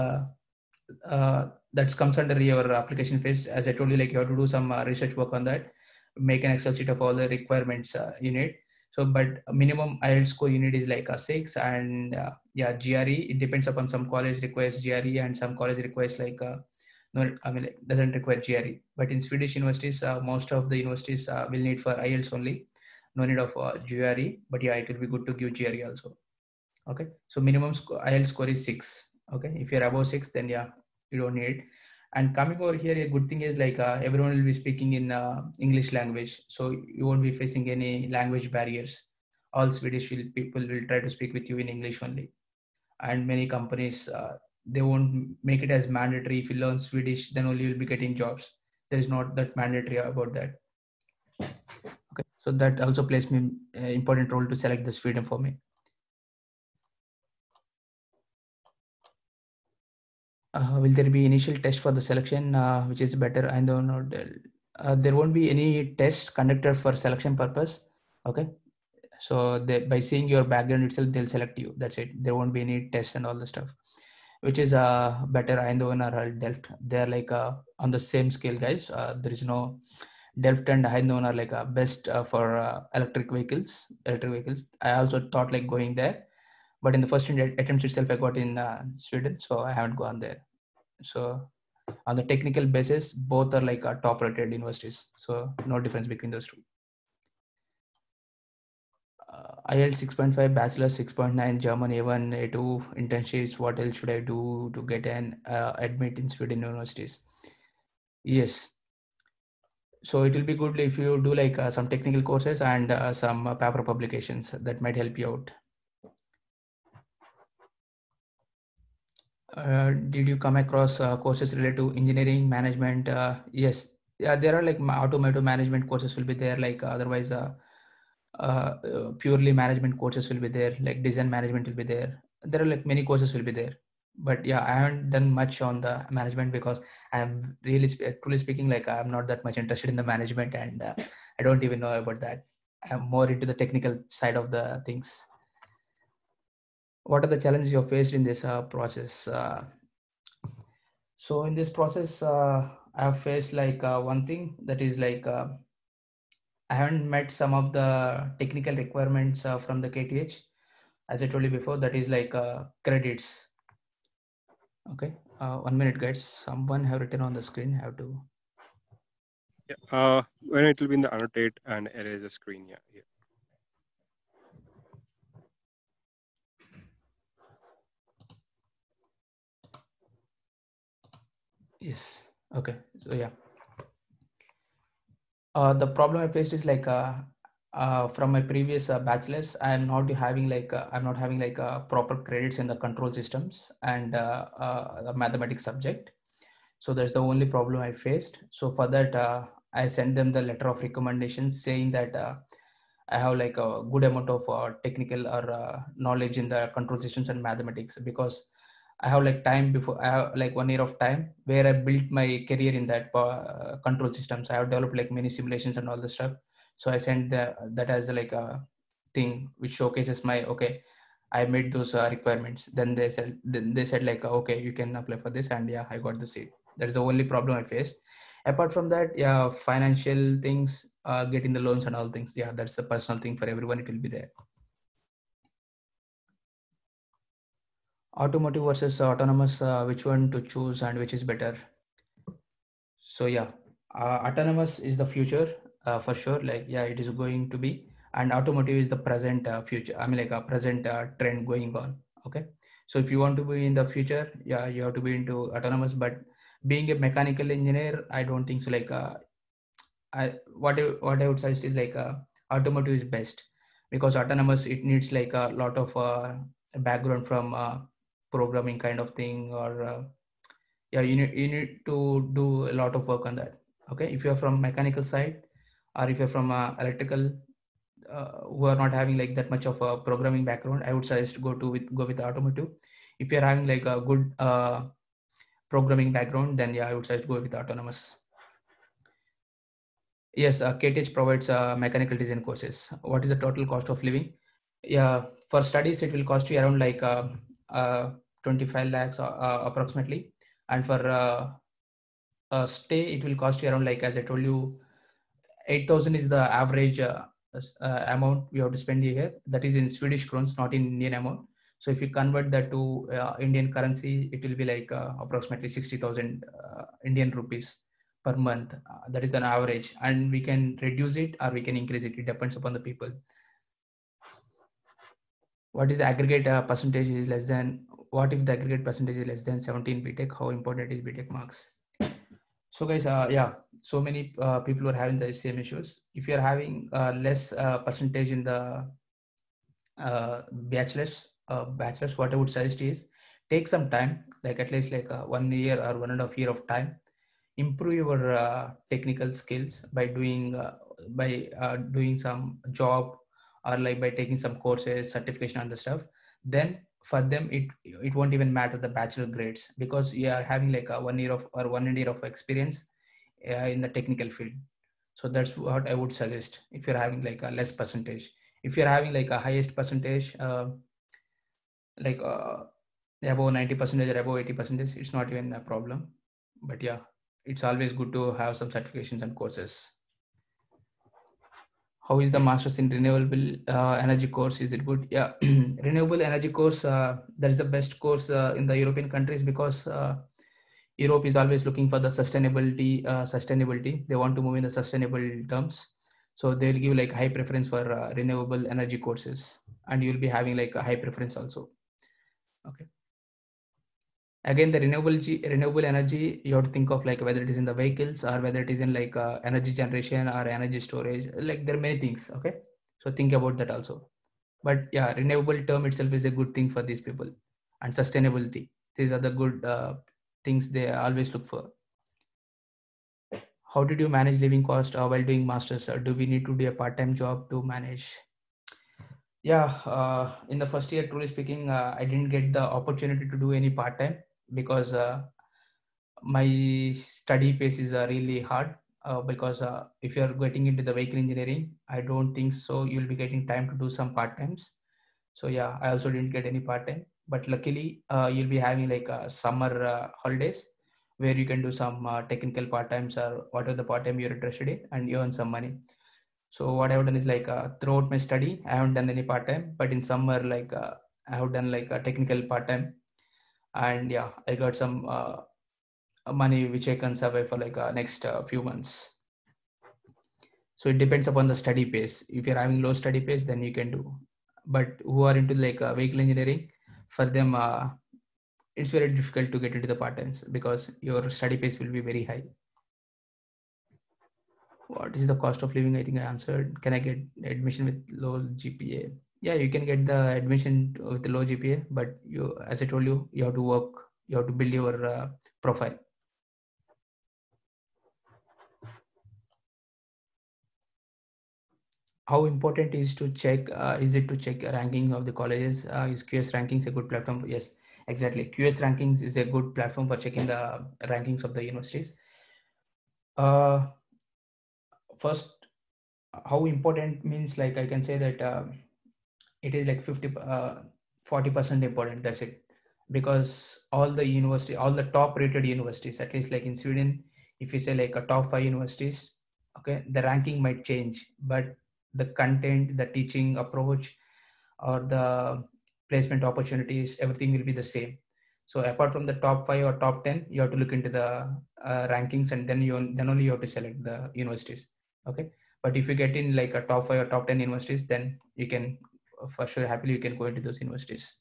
B: that comes under your application phase. As I told you, like you have to do some research work on that, make an Excel sheet of all the requirements you need. So, but minimum IELTS score you need is like a 6, and yeah, GRE. It depends upon some college requires GRE and some college requires like no, I mean like, doesn't require GRE. But in Swedish universities, most of the universities will need for IELTS only. No need of GRE. But yeah, it will be good to give GRE also. Okay, so minimum IELTS score is 6. Okay, if you're above 6, then yeah, you don't need it. And coming over here, a good thing is like everyone will be speaking in English language, so you won't be facing any language barriers. All people will try to speak with you in English only. And many companies they won't make it as mandatory. If you learn Swedish, then only you'll be getting jobs. There is not that mandatory about that. Okay, so that also plays me important role to select the Sweden for me. Will there be initial test for the selection, which is better? I don't know. There won't be any test conducted for selection purpose. Okay, so by seeing your background itself, they'll select you. That's it. There won't be any test and all the stuff, which is better. Eindhoven or Delft. They're like on the same scale, guys. There is no Delft and Eindhoven are like best for electric vehicles. I also thought like going there, but in the first attempt itself, I got in Sweden, so I haven't gone there. So on the technical basis, both are like top rated universities. So no difference between those two. IELTS 6.5, bachelor 6.9, German A1, A2, internships. What else should I do to get an admit in Sweden universities? Yes. So it will be good if you do like some technical courses and some paper publications that might help you out. Did you come across courses related to engineering management? Yes, yeah, there are like automotive management courses will be there. Like otherwise, purely management courses will be there. Like design management will be there. There are like many courses will be there. But yeah, I haven't done much on the management because I'm really truly speaking, like I'm not that much interested in the management, and I don't even know about that. I'm more into the technical side of the things. What are the challenges you faced in this process? So in this process, I have faced like one thing that is like I haven't met some of the technical requirements from the KTH. As I told you before, that is like credits. Okay, 1 minute, guys. Someone have written on the screen. I have to.
A: Yeah. When it will be in the annotate and erase the screen. Yeah. Yeah.
B: Yes. Okay. So yeah. The problem I faced is like from my previous bachelor's, I'm not having like proper credits in the control systems and the mathematics subject. So that's the only problem I faced. So for that, I sent them the letter of recommendations saying that I have like a good amount of technical or knowledge in the control systems and mathematics, because I have like time before I have like 1 year of time where I built my career in that control systems. I have developed like many simulations and all the stuff. So I sent that as like a thing which showcases my okay. I made those requirements. Then they said like okay, you can apply for this, and yeah, I got the seat. That's the only problem I faced. Apart from that, yeah, financial things, getting the loans and all things. Yeah, that's a personal thing for everyone. It will be there. Automotive versus autonomous, which one to choose and which is better? So yeah, autonomous is the future for sure. Like yeah, it is going to be, and automotive is the present future. I mean like a present trend going on. Okay, so if you want to be in the future, yeah, you have to be into autonomous. But being a mechanical engineer, I don't think so. Like what I would suggest is like automotive is best, because autonomous it needs like a lot of background from programming kind of thing, or yeah, you need to do a lot of work on that. Okay, if you're from mechanical side, or if you're from electrical, who are not having like that much of a programming background, I would suggest go with automotive. If you're having like a good programming background, then yeah, I would suggest go with autonomous. Yes, KTH provides mechanical design courses. What is the total cost of living? Yeah, for studies it will cost you around like 25 lakhs approximately, and for stay it will cost you around, like as I told you, 8,000 is the average amount we have to spend here. That is in Swedish crowns, not in Indian amount. So if you convert that to Indian currency, it will be like approximately 60,000 Indian rupees per month. That is an average, and we can reduce it or we can increase it. It depends upon the people. What is the aggregate percentage is less than? What if the aggregate percentage is less than 17 BTech? How important is BTech marks? So guys, yeah, so many people are having the same issues. If you're having less percentage in the bachelor's, what I would suggest is take some time, like at least like 1 year or 1.5 year of time. Improve your technical skills by doing some job, or like by taking some courses, certification and the stuff. Then for them it won't even matter the bachelor grades, because you are having like a 1 year of or 1 year of experience in the technical field. So that's what I would suggest if you're having like a less percentage. If you're having like a highest percentage, like above 90% or above 80%, it's not even a problem. But yeah, it's always good to have some certifications and courses. How is the masters in renewable energy course? Is it good? Yeah, renewable energy course, that is the best course in the European countries, because Europe is always looking for the sustainability. They want to move in the sustainable terms. So they'll give like high preference for renewable energy courses, and you'll be having like a high preference also. Okay. Again, the renewable energy, you have to think of like whether it is in the vehicles or whether it is in like energy generation or energy storage. Like there are many things. Okay. So think about that also. But yeah, renewable term itself is a good thing for these people, and sustainability. These are the good things they always look for. How did you manage living cost while doing masters? Or do we need to do a part-time job to manage? Yeah, in the first year, truly speaking, I didn't get the opportunity to do any part-time, because my study pace is really hard. Because if you're getting into the vehicle engineering, I don't think so you'll be getting time to do some part-times. So yeah, I also didn't get any part-time, but luckily you'll be having like summer holidays, where you can do some technical part-times or whatever the part-time you're interested in, and you earn some money. So what I've done is like throughout my study, I haven't done any part-time, but in summer, like I have done like a technical part-time, and yeah, I got some money which I can survive for like next few months. So it depends upon the study pace. If you're having low study pace, then you can do. But who are into like vehicle engineering, for them, it's very difficult to get into the part-times, because your study pace will be very high. What is the cost of living? I think I answered. Can I get admission with low GPA? Yeah, you can get the admission with the low GPA, but you, as I told you, you have to work, you have to build your profile. How important is to check? Is it to check ranking of the colleges? Is QS rankings a good platform? Yes, exactly. QS rankings is a good platform for checking the rankings of the universities. First, how important means, like I can say that it is like 40% important. That's it. Because all the university, all the top rated universities, at least like in Sweden, if you say like a top 5 universities, okay, the ranking might change, but the content, the teaching approach, or the placement opportunities, everything will be the same. So apart from the top 5 or top 10, you have to look into the rankings, and then only you have to select the universities. Okay. But if you get in like a top 5 or top 10 universities, then you can for sure happily you can go into those universities.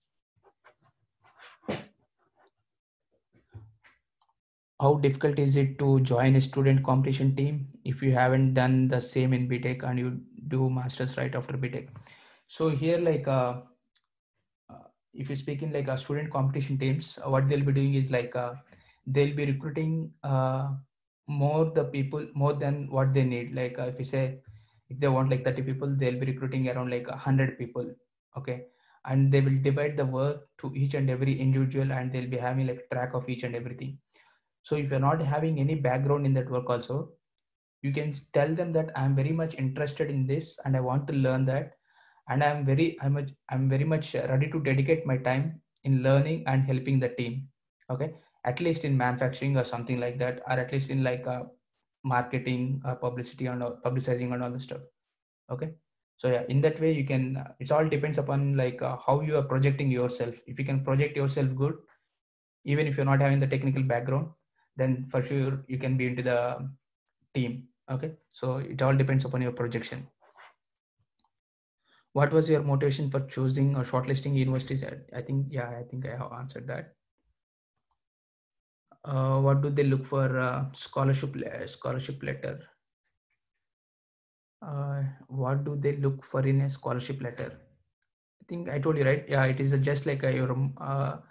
B: How difficult is it to join a student competition team if you haven't done the same in BTech and you do masters right after BTech? So here, like if you speak in like a student competition teams, what they'll be doing is like they'll be recruiting more than what they need. Like if you say, if they want like 30 people, they'll be recruiting around like 100 people. Okay. And they will divide the work to each and every individual, and they'll be having like track of each and everything. So if you're not having any background in that work also, you can tell them that I'm very much interested in this and I want to learn that, and I'm very much ready to dedicate my time in learning and helping the team. Okay. At least in manufacturing or something like that, or at least in like marketing or publicity and publicizing and all the stuff. Okay. So yeah, in that way you can it's all depends upon like how you are projecting yourself. If you can project yourself good, even if you're not having the technical background, then for sure you can be into the team. Okay. So it all depends upon your projection. What was your motivation for choosing or shortlisting universities? I think I have answered that. What do they look for scholarship letter? What do they look for in a scholarship letter? I think I told you, right? Yeah, it is just like your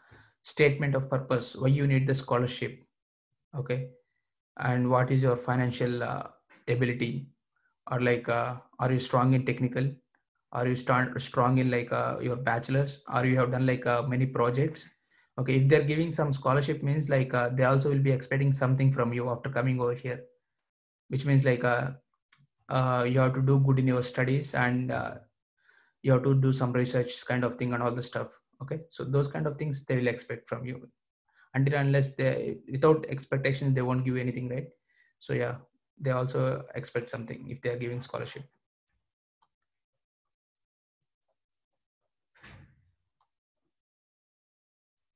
B: statement of purpose, why you need the scholarship. Okay. And what is your financial ability, or like are you strong in technical, are you strong in like your bachelor's, or you have done like many projects. Okay. If they're giving some scholarship, means like they also will be expecting something from you after coming over here, which means like you have to do good in your studies, and you have to do some research kind of thing and all the stuff. Okay. So those kind of things they will expect from you. Until unless they, without expectation, they won't give anything, right? So yeah, they also expect something if they are giving scholarship.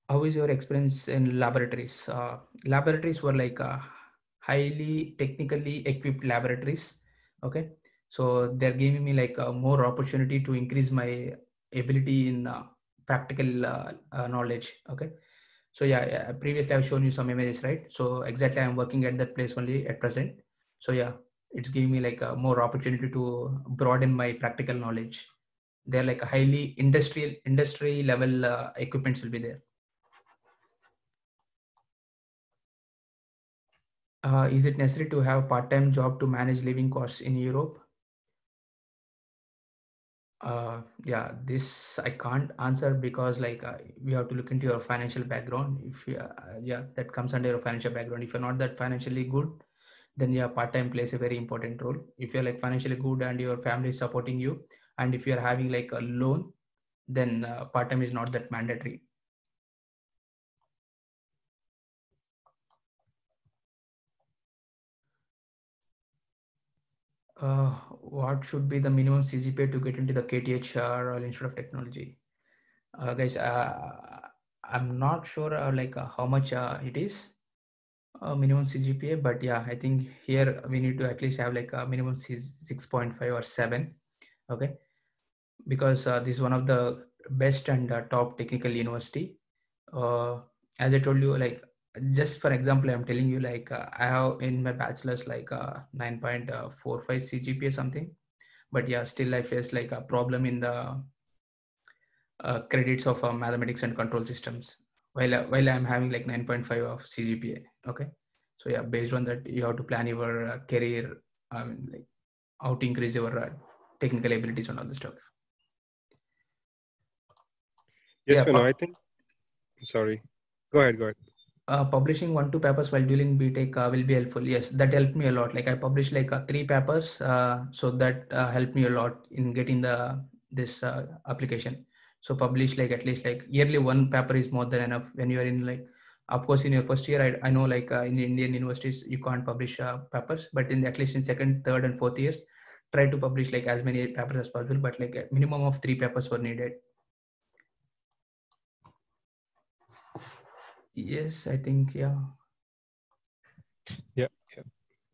B: How is your experience in laboratories? Laboratories were like highly technically equipped laboratories. Okay. So they're giving me like more opportunity to increase my ability in practical knowledge. Okay. So yeah, previously I've shown you some images, right? So exactly I'm working at that place only at present. So yeah, it's giving me like a more opportunity to broaden my practical knowledge. They're like a highly industry level equipments will be there. Is it necessary to have part-time job to manage living costs in Europe? Yeah, this I can't answer because like we have to look into your financial background. If you, yeah, that comes under your financial background. If you're not that financially good, then yeah, part-time plays a very important role. If you're like financially good and your family is supporting you, and if you're having like a loan, then part-time is not that mandatory. What should be the minimum CGPA to get into the KTH Royal Institute of Technology? Guys, I'm not sure like how much it is minimum CGPA, but yeah, I think here we need to at least have like a minimum 6.5 or 7. Okay. Because this is one of the best and top technical university. As I told you, like just for example, I'm telling you like I have in my bachelor's like 9.45 CGPA something, but yeah, still I face like a problem in the credits of mathematics and control systems, while I'm having like 9.5 of CGPA. Okay. So yeah, based on that, you have to plan your career, like how to increase your technical abilities and all the stuff.
A: Yes,
B: Yeah.
A: I think. Sorry. Go ahead.
B: Publishing 1-2 papers while doing BTech will be helpful. Yes, that helped me a lot. Like I published like 3 papers, so that helped me a lot in getting this application. So publish like at least like yearly 1 paper is more than enough when you are in like, of course in your first year I know like in Indian universities you can't publish papers, but in at least in second, third and fourth years try to publish like as many papers as possible, but like a minimum of 3 papers were needed. Yes, I think
A: Yeah.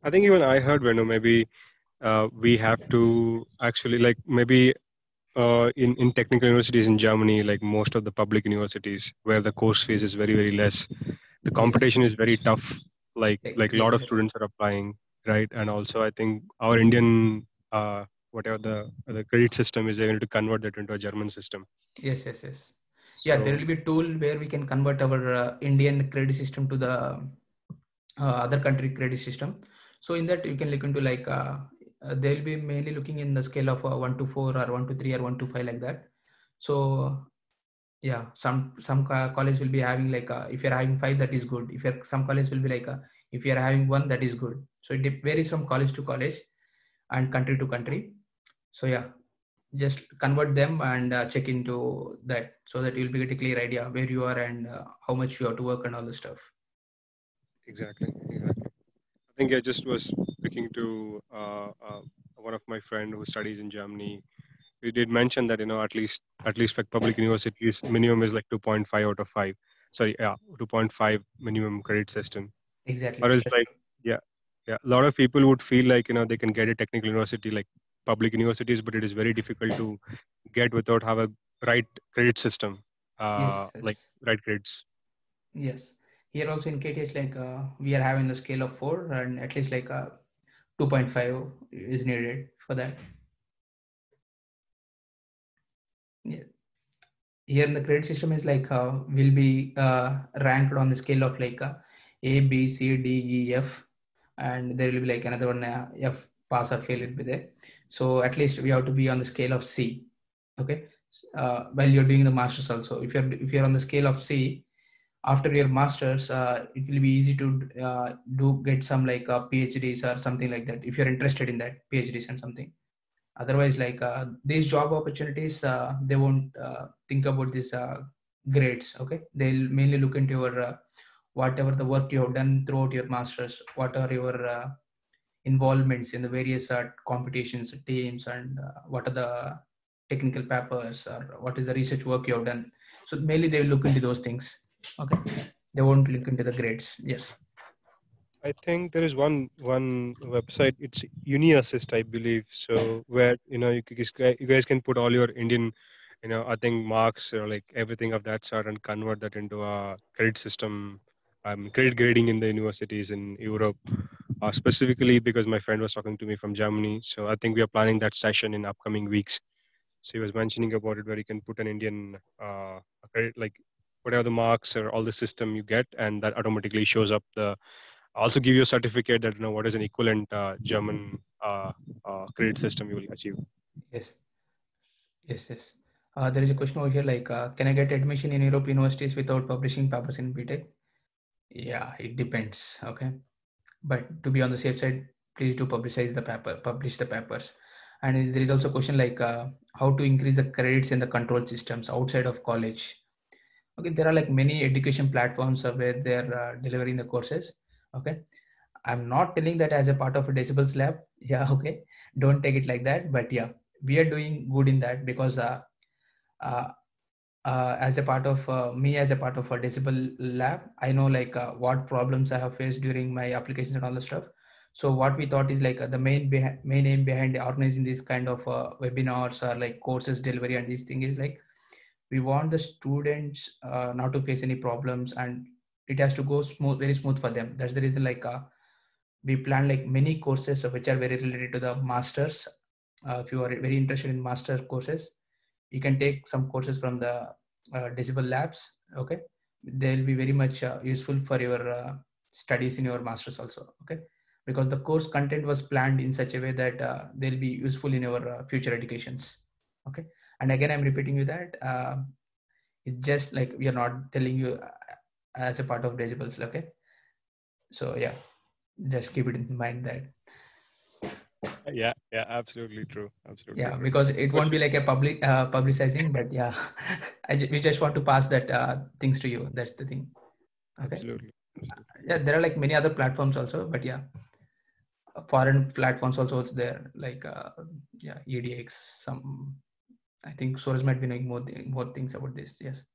A: I think even I heard, maybe we have to actually like maybe in technical universities in Germany, like most of the public universities where the course fees is very, very less, the
B: yes,
A: competition is very tough. Like a lot of
B: exactly.
A: students are applying, right? And also I think our Indian whatever the credit system is able to convert that into a German system.
B: Yes. Yeah, there
A: So
B: will be a tool where we can convert our Indian credit system to the other country credit system. So in that you can look into like they'll be mainly looking in the scale of 1 to 4 or 1 to 3 or 1 to 5 like that. So yeah, some college will be having like if you're having 5, that is good. If you're some college will be like if you're having 1, that is good. So it varies from college to college and country to country. So yeah, just convert them and check into that, so that you'll be get a clear idea where you are and how much you have to work and all the stuff.
A: exactly. I think I just was speaking to one of my friend who studies in Germany. We did mention that at least for public universities, minimum is like 2.5 out of 5. Sorry, yeah, 2.5 minimum credit system. Or
B: Exactly.
A: else like yeah, yeah, a lot of people would feel like they can get a technical university like public universities, but it is very difficult to get without have a right credit system,
B: Yes,
A: like
B: yes,
A: right grades.
B: yes. Here also in KTH, like we are having the scale of 4, and at least like 2.5 is needed for that. Yeah. Here in the credit system is like will be ranked on the scale of like A, B, C, D, E, F, and there will be like another one F, pass or fail will be there. So at least we have to be on the scale of C. Okay. While you're doing the masters also, if you're on the scale of C, after your masters, it will be easy to do get some like PhDs or something like that if you're interested in that PhDs and something. Otherwise, like these job opportunities, they won't think about these grades. Okay, they'll mainly look into your whatever the work you have done throughout your masters, what are your involvements in the various competitions, teams, and what are the technical papers, or what is the research work you have done. So mainly they will look into those things. Okay, they won't look into the grades. Yes.
A: I think there is one website. It's UniAssist, I believe. So where you guys can put all your Indian, I think marks or like everything of that sort and convert that into a credit system, credit grading in the universities in Europe. Specifically because my friend was talking to me from Germany. So I think we are planning that session in upcoming weeks. So he was mentioning about it where you can put an Indian credit, like whatever the marks or all the system you get, and that automatically shows up the also give you a certificate that what is an equivalent German credit system you will achieve.
B: Yes. Yes. Yes. There is a question over here like, can I get admission in Europe universities without publishing papers in BTech? Yeah, it depends. Okay. But to be on the safe side, please do publish the papers. And there is also a question like how to increase the credits in the control systems outside of college. Okay, there are like many education platforms where they're delivering the courses. Okay, I'm not telling that as a part of a decibels lab. Yeah, okay, don't take it like that. But yeah, we are doing good in that because uh, as a part of me as a part of a decibel lab, I know like what problems I have faced during my applications and all the stuff. So what we thought is like the main aim behind organizing this kind of webinars or like courses delivery and these things is like we want the students not to face any problems, and it has to go smooth, very smooth for them. That's the reason like we plan like many courses which are very related to the masters. If you are very interested in master courses, you can take some courses from the decibel labs. Okay, they'll be very much useful for your studies in your masters also. Okay, because the course content was planned in such a way that they'll be useful in your future educations. Okay, and again I'm repeating you that it's just like we are not telling you as a part of decibels. Okay, so yeah, just keep it in mind that.
A: Yeah, yeah, absolutely true, absolutely
B: Yeah,
A: true.
B: because it
A: But
B: won't be like a publicizing, but yeah, we just want to pass that things to you. That's the thing. Okay.
A: absolutely, absolutely.
B: Yeah, there are like many other platforms also, but yeah, foreign platforms also it's there, like yeah, EDX. Some, I think Soros might be knowing more things about this. Yes.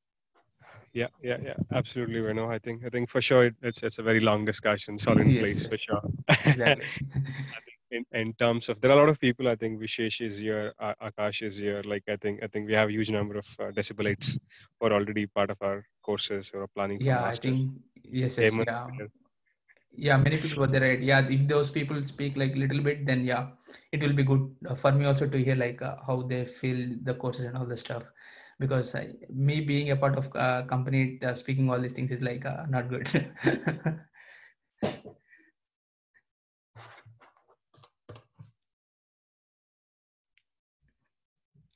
A: Yeah, yeah, yeah, absolutely. I think for sure it's a very long discussion. It's all in
B: Yes.
A: place for
B: Yes.
A: sure.
B: Exactly.
A: I think in terms of there are a lot of people. I think Vishesh is here, Akash is here. Like I think we have a huge number of decibelates who are already part of our courses who are planning for
B: Yeah, I
A: masters.
B: think yes. Yes.
A: Hemant,
B: Yeah. Yeah, many people were there, right? Yeah, if those people speak like little bit, then yeah, it will be good for me also to hear like how they feel the courses and all the stuff. because me being a part of company speaking all these things is like not good.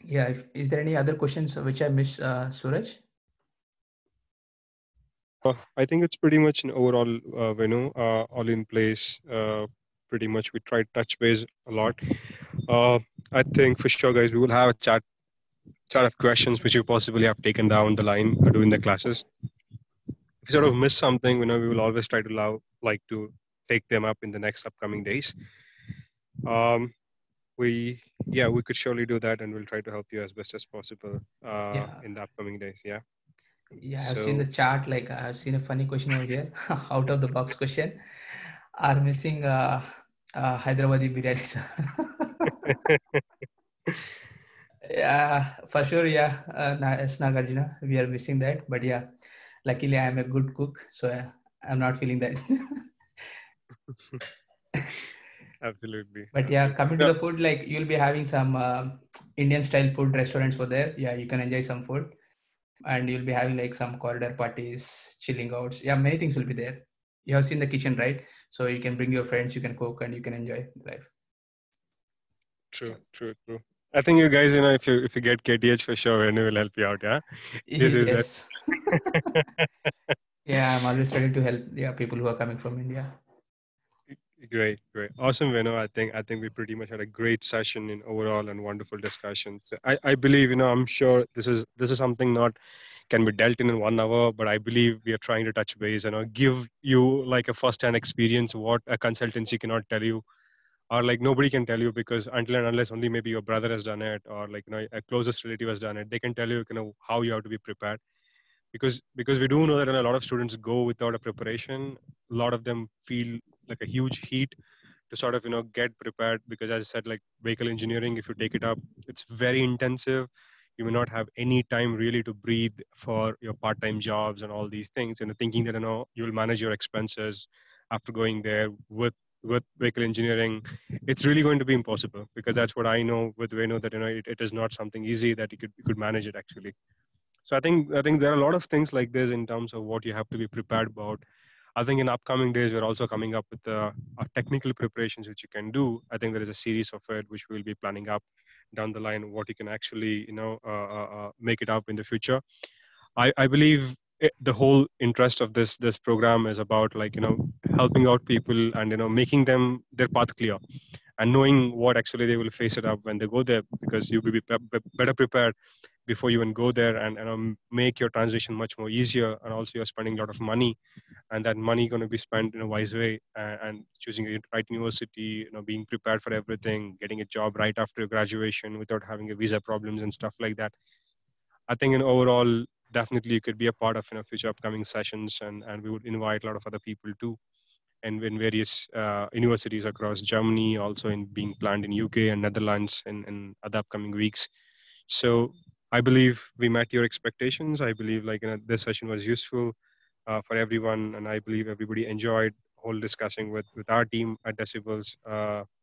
B: Yeah, is there any other questions which I missed, Suraj?
A: I think it's pretty much an overall, all in place. Pretty much we try to touch base a lot. Uh, I think for sure, guys, we will have a chat of questions which you possibly have taken down the line during the classes. If you sort of miss something, we will always try to like to take them up in the next upcoming days. Um, we could surely do that, and we'll try to help you as best as possible
B: Yeah,
A: in the upcoming days. Yeah.
B: yeah, I've seen the
A: So
B: chart. Like I've seen a funny question over here, out of the box question. Are missing Hyderabadi biryani, sir? Yeah, for sure. Yeah, it's Nagarjuna. We are missing that, but yeah, luckily I am a good cook, so I'm not feeling that.
A: absolutely,
B: But yeah,
A: absolutely.
B: coming to
A: No,
B: the food, like you'll be having some Indian style food restaurants over there. Yeah, you can enjoy some food, and you'll be having like some corridor parties, chilling outs. Yeah, many things will be there. You have seen the kitchen, right? So you can bring your friends, you can cook, and you can enjoy life.
A: true, true, true. I think you guys, if you get KTH for sure, and will help you out. Yeah, this is it.
B: Yes. Yeah, I'm always ready to help. Yeah, people who are coming from India.
A: Great, great, awesome, Venu. I think we pretty much had a great session in overall and wonderful discussions. I believe, I'm sure this is something not can be dealt in 1 hour, but I believe we are trying to touch base and give you like a first-hand experience what a consultancy cannot tell you, or like nobody can tell you, because until and unless only maybe your brother has done it, or like a closest relative has done it, they can tell you, how you have to be prepared. Because we do know that a lot of students go without a preparation. A lot of them feel like a huge heat to sort of get prepared, because as I said, like vehicle engineering, if you take it up, it's very intensive. You may not have any time really to breathe for your part-time jobs and all these things, and thinking that you'll manage your expenses after going there with vehicle engineering, it's really going to be impossible, because that's what I know with Venu, that it is not something easy that you could manage it actually. So I think there are a lot of things like this in terms of what you have to be prepared about. I think in upcoming days we're also coming up with technical preparations which you can do. I think there is a series of it which we'll be planning up down the line, what you can actually make it up in the future. I believe the whole interest of this program is about like helping out people and making them their path clear, and knowing what actually they will face it up when they go there, because you will be better prepared before you even go there, and make your transition much more easier. And also you're spending a lot of money, and that money going to be spent in a wise way, and choosing a right university, being prepared for everything, getting a job right after your graduation without having a visa problems and stuff like that. I think in overall, definitely you could be a part of future upcoming sessions, and we would invite a lot of other people too, and in various universities across Germany, also in being planned in UK and Netherlands in other upcoming weeks. So I believe we met your expectations. I believe like this session was useful for everyone, and I believe everybody enjoyed whole discussing with our team at Decibels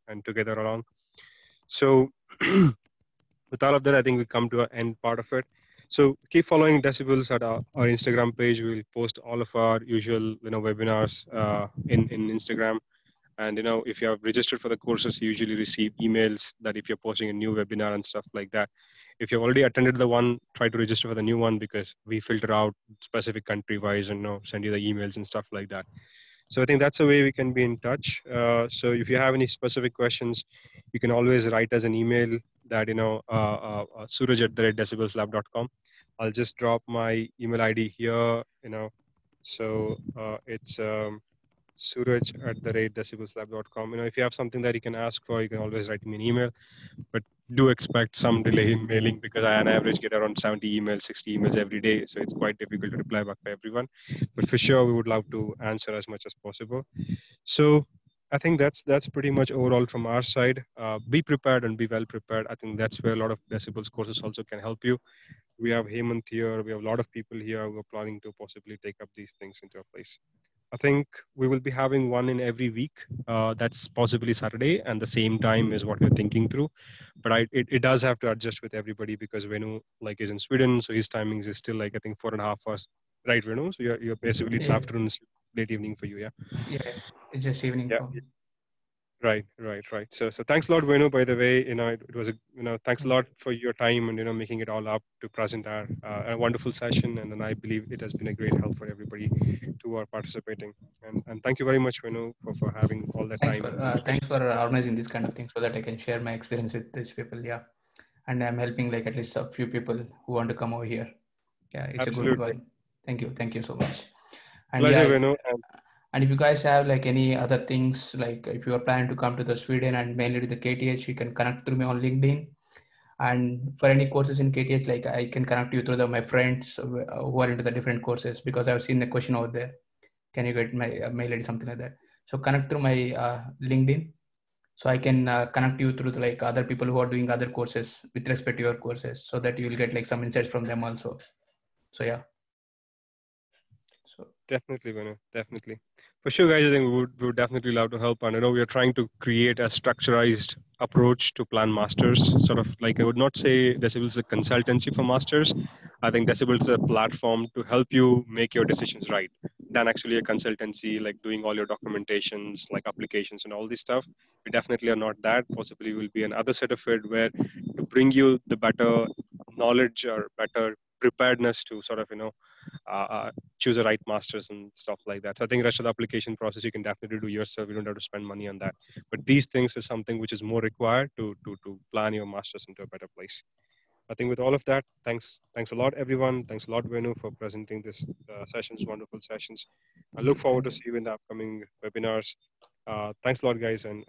A: and together along. So with all of that, I think we come to an end part of it. So keep following Decibels at our Instagram page. We will post all of our usual webinars in Instagram. And if you have registered for the courses, you usually receive emails that if you're posting a new webinar and stuff like that. If you've already attended the one, try to register for the new one, because we filter out specific country wise and send you the emails and stuff like that. So I think that's a way we can be in touch. So if you have any specific questions, you can always write us an email that suraj@decibelslab.com. I'll just drop my email ID here. So it's suraj@decibelslab.com. If you have something that you can ask for, you can always write me an email. But do expect some delay in mailing, because I on average get around 70 emails, 60 emails every day. So it's quite difficult to reply back to everyone. But for sure, we would love to answer as much as possible. So I think that's pretty much overall from our side. Be prepared and be well prepared. I think that's where a lot of Decibels courses also can help you. We have Hemant here. We have a lot of people here who are planning to possibly take up these things into a place. I think we will be having one in every week. That's possibly Saturday, and the same time is what we're thinking through. But it does have to adjust with everybody because Venu like is in Sweden, so his timings is still like I think 4.5 hours, right, Venu? So you're basically it's
B: Yeah,
A: afternoon, late evening for you, yeah.
B: yeah, it's just evening
A: Yeah.
B: for me.
A: Right. So thanks a lot, Venu. By the way, it was thanks a
B: Thank
A: lot
B: you.
A: for your time and making it all up to present our a wonderful session, and then I believe it has been a great help for everybody who are participating. And thank you very much, Venu, for having all that time and
B: Thanks
A: patience.
B: for organizing this kind of thing so that I can share my experience with these people. Yeah, and I'm helping like at least a few people who want to come over here. Yeah, it's a good
A: Absolutely,
B: one. Thank you so much. And
A: pleasure,
B: yeah,
A: Venu. And
B: and if you guys have like any other things, like if you are planning to come to the Sweden and mainly to the KTH, you can connect through me on LinkedIn. And for any courses in KTH, like I can connect you through my friends who are into the different courses, because I've seen the question over there. Can you get my mail ID, something like that? So connect through my LinkedIn, so I can connect you through the, like other people who are doing other courses with respect to your courses, so that you will get like some insights from them also. So yeah. So
A: definitely, Venu. Definitely. For sure, guys, I think we would definitely love to help. And we are trying to create a structurized approach to plan masters. Sort of like I would not say Decibel is a consultancy for masters. I think Decibel is a platform to help you make your decisions right. Than actually a consultancy, like doing all your documentations, like applications and all this stuff. We definitely are not that. Possibly will be another set of it where to bring you the better knowledge or better preparedness to sort of choose the right masters and stuff like that. So I think rest of the application process you can definitely do yourself. You don't have to spend money on that. But these things is something which is more required to plan your masters into a better place. I think with all of that, thanks a lot, everyone. Thanks a lot, Venu, for presenting this sessions, wonderful sessions. I look forward
B: thank
A: to
B: you,
A: see you in the upcoming webinars. Thanks a lot, guys, and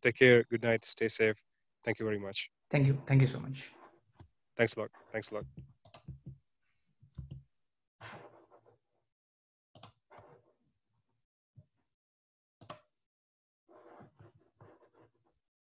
A: take care. Good night. Stay safe. Thank you very much.
B: thank you so much.
A: Thanks a lot. Thanks a lot.